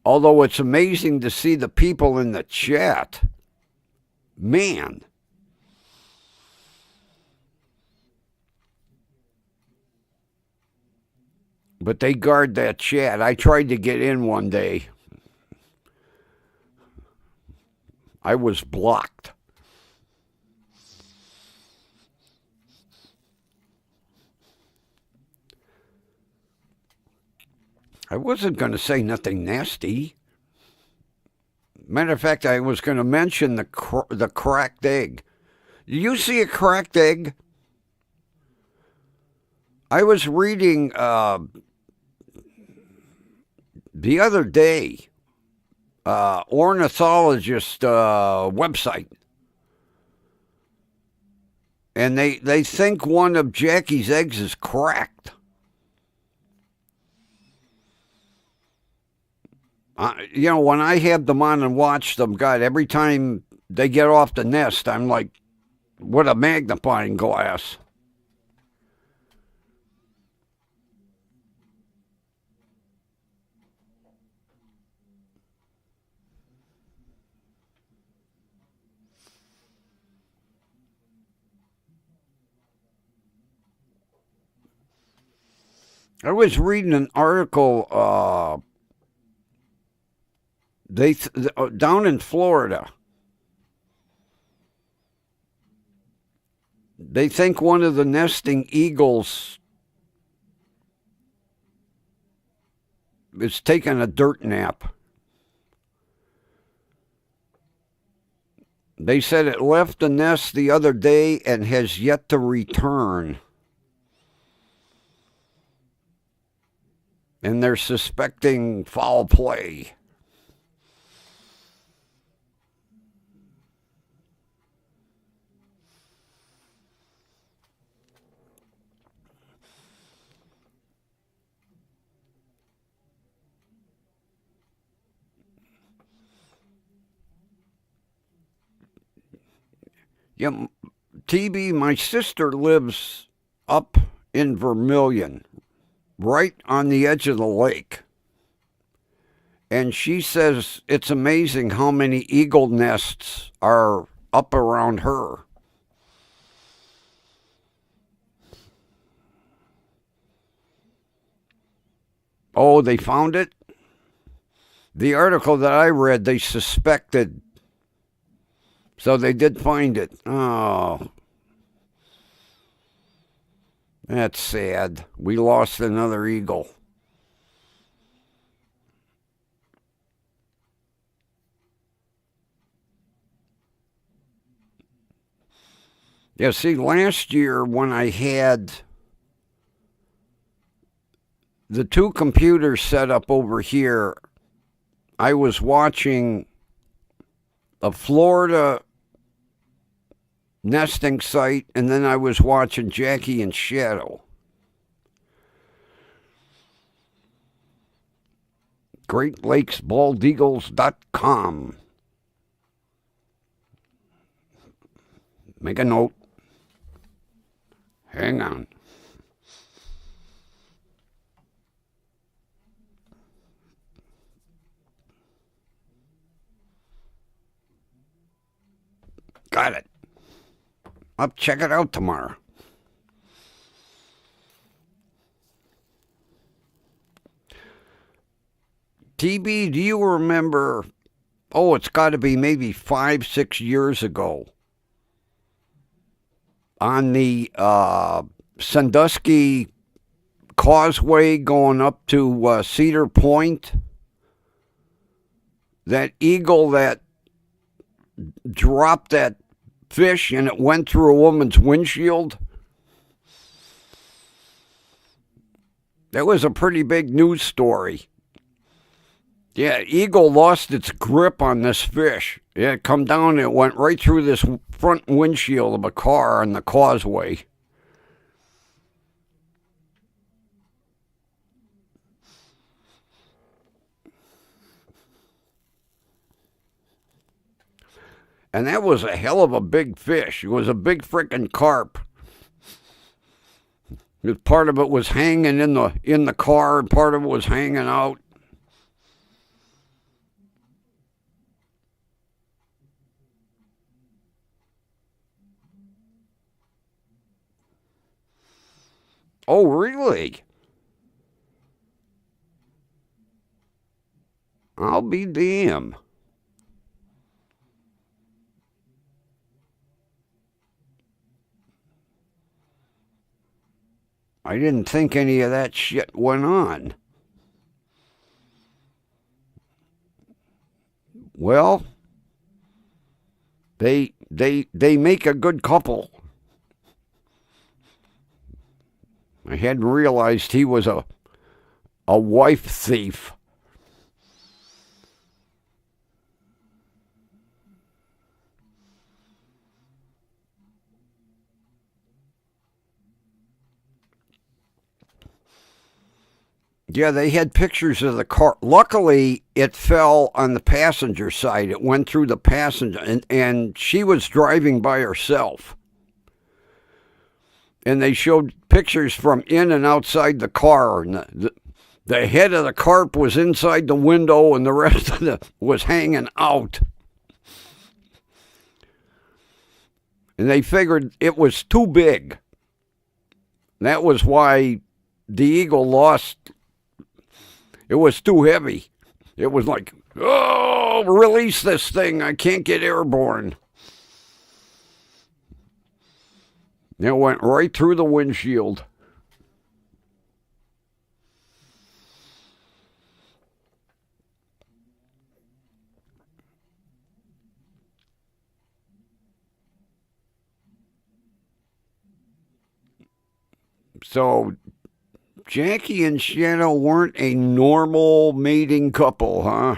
Although it's amazing to see the people in the chat. Man. But they guard that chat. I tried to get in one day. I was blocked. I wasn't going to say nothing nasty. Matter of fact, I was going to mention the cracked egg. Do you see a cracked egg? I was reading the other day, ornithologist website. And they think one of Jackie's eggs is cracked. When I have them on and watch them, God, every time they get off the nest, I'm like, with a magnifying glass. I was reading an article down in Florida. They think one of the nesting eagles is taking a dirt nap. They said it left the nest the other day and has yet to return. And they're suspecting foul play. Yeah, TB, my sister lives up in Vermilion, right on the edge of the lake. And she says it's amazing how many eagle nests are up around her. Oh, they found it? The article that I read, they suspected. So they did find it. Oh, that's sad. We lost another eagle. Yeah, see, last year when I had the two computers set up over here, I was watching a Florida nesting site, and then I was watching Jackie and Shadow. GreatLakesBaldEagles.com. Make a note. Hang on. Got it. I'll check it out tomorrow. TB, do you remember? Oh, it's got to be maybe 5-6 years ago. On the Sandusky Causeway going up to Cedar Point, that eagle that dropped that fish and it went through a woman's windshield. That was a pretty big news story. Yeah, eagle lost its grip on this fish. It come down and it went right through this front windshield of a car on the causeway. And that was a hell of a big fish. It was a big frickin' carp. Part of it was hanging in the car, and part of it was hanging out. Oh, really? I'll be damned. I didn't think any of that shit went on. Well, they make a good couple. I hadn't realized he was a wife thief. Yeah, they had pictures of the car. Luckily, it fell on the passenger side. It went through the passenger, and she was driving by herself. And they showed pictures from in and outside the car. And the head of the carp was inside the window, and the rest of it was hanging out. And they figured it was too big. That was why the eagle lost. It was too heavy. It was like, oh, release this thing. I can't get airborne. It went right through the windshield. So Jackie and Shadow weren't a normal mating couple, huh?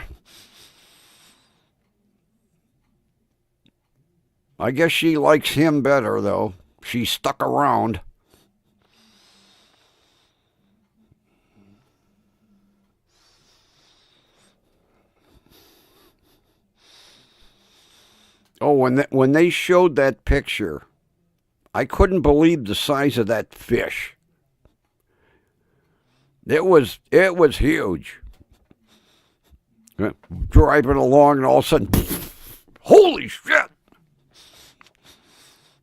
I guess she likes him better, though. She stuck around. Oh, when they showed that picture, I couldn't believe the size of that fish. It was huge. Driving along, and all of a sudden, holy shit!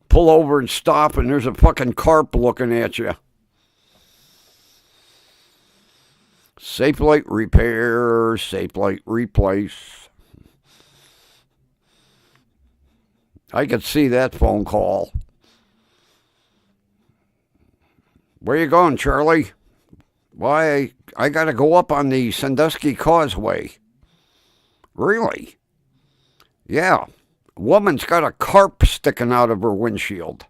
Pull over and stop, and there's a fucking carp looking at you. Safe light repair, safe light replace. I could see that phone call. Where you going, Charlie? Why, I got to go up on the Sandusky Causeway. Really? Yeah. A woman's got a carp sticking out of her windshield.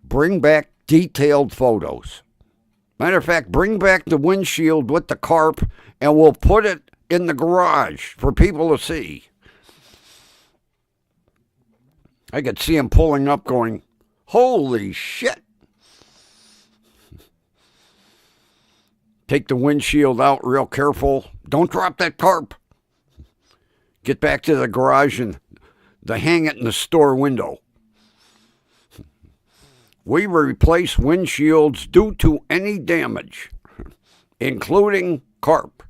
Bring back detailed photos. Matter of fact, bring back the windshield with the carp, and we'll put it in the garage for people to see. I could see him pulling up going, holy shit. Take the windshield out real careful. Don't drop that carp. Get back to the garage and hang it in the store window. We replace windshields due to any damage, including carp.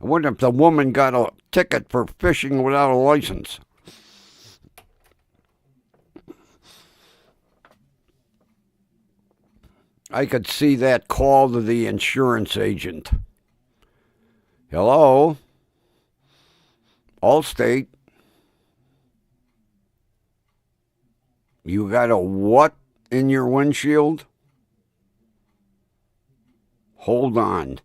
I wonder if the woman got a ticket for fishing without a license. I could see that call to the insurance agent. Hello? Allstate. You got a what in your windshield? Hold on.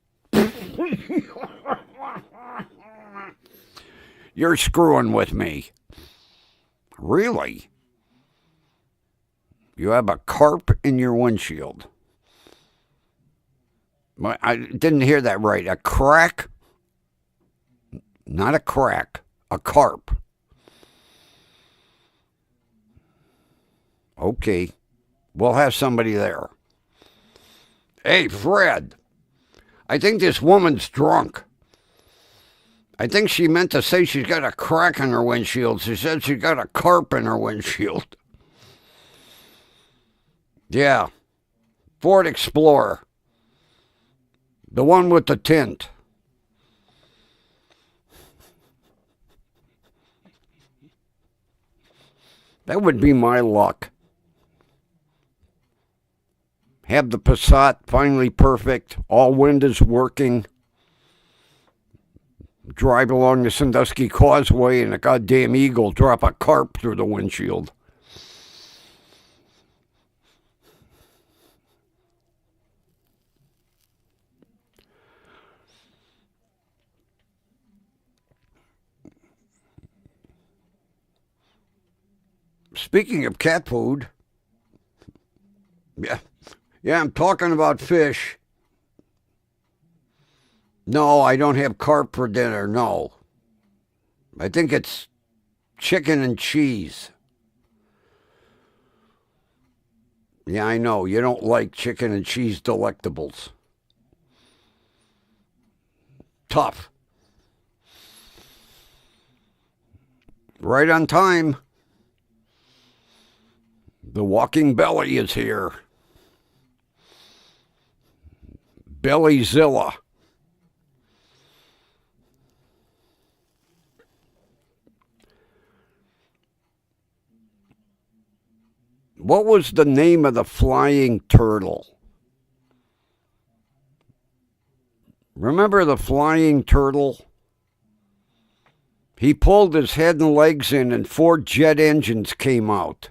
You're screwing with me. Really? You have a carp in your windshield. I didn't hear that right. A crack? Not a crack. A carp. Okay. We'll have somebody there. Hey, Fred. I think this woman's drunk. I think she meant to say she's got a crack in her windshield. She said she's got a carp in her windshield. Yeah. Ford Explorer. The one with the tint. That would be my luck. Have the Passat finally perfect. All windows working. Drive along the Sandusky Causeway and a goddamn eagle drop a carp through the windshield. Speaking of cat food, yeah, I'm talking about fish. No, I don't have carp for dinner, no. I think it's chicken and cheese. Yeah, I know, you don't like chicken and cheese delectables. Tough. Right on time. The walking belly is here. Bellyzilla. What was the name of the flying turtle? Remember the flying turtle? He pulled his head and legs in and 4 jet engines came out.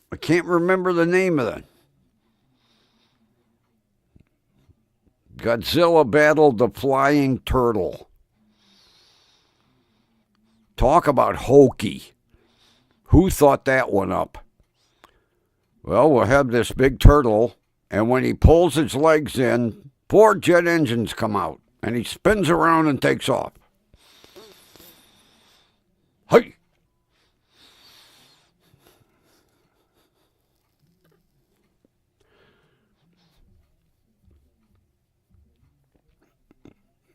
I can't remember the name of it. Godzilla battled the flying turtle. Talk about hokey. Who thought that one up? Well, we'll have this big turtle, and when he pulls his legs in, 4 jet engines come out. And he spins around and takes off. Hey!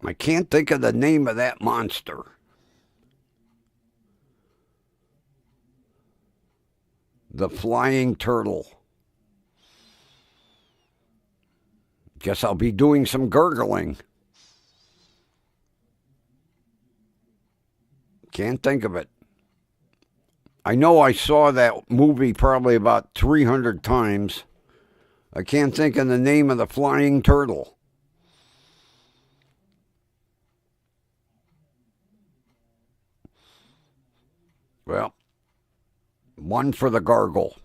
I can't think of the name of that monster. The flying turtle. Guess I'll be doing some gurgling. Can't think of it. I know I saw that movie probably about 300 times. I can't think of the name of the flying turtle. Well, one for the gargle.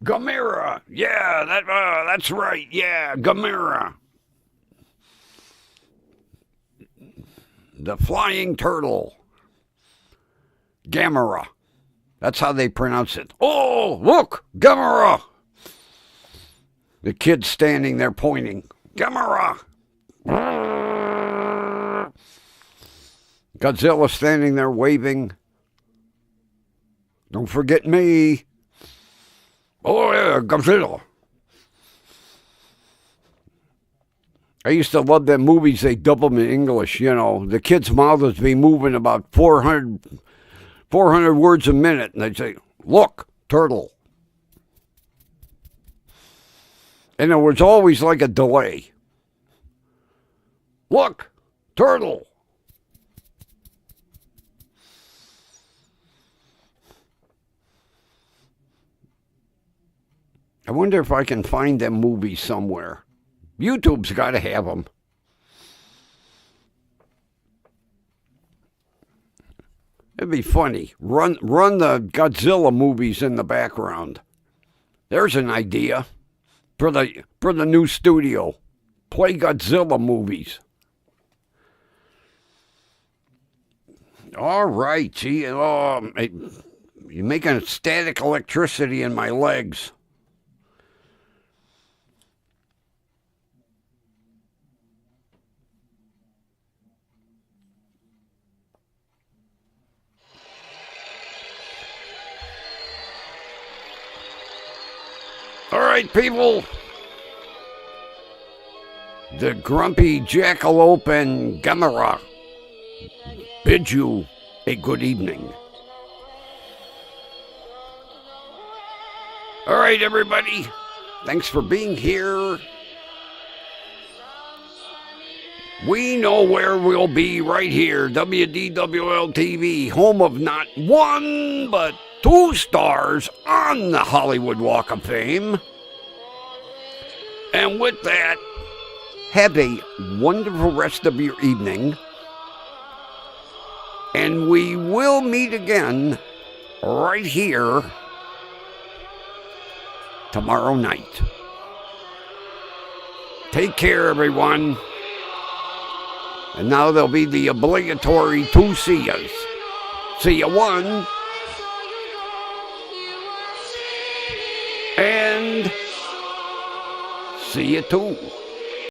Gamera. Yeah, that's right. Yeah, Gamera. The flying turtle. Gamera. That's how they pronounce it. Oh, look, Gamera. The kid's standing there pointing. Gamera. Godzilla standing there waving. Don't forget me. Oh, yeah, Godzilla. I used to love them movies. They dub them in English, you know. The kid's mouth would be moving about 400 words a minute. And they'd say, look, turtle. And there was always like a delay. Look, turtle. I wonder if I can find them movies somewhere. YouTube's got to have them. It'd be funny. Run the Godzilla movies in the background. There's an idea for the new studio. Play Godzilla movies. All right. See, you're making static electricity in my legs. All right, people. The grumpy jackalope and Gamera bid you a good evening. All right, everybody. Thanks for being here. We know where we'll be right here. WDWL TV, home of not one, but 2 stars on the Hollywood Walk of Fame. And with that, have a wonderful rest of your evening. And we will meet again right here tomorrow night. Take care, everyone. And now there'll be the obligatory 2 see-yas. See ya 1. And see you 2.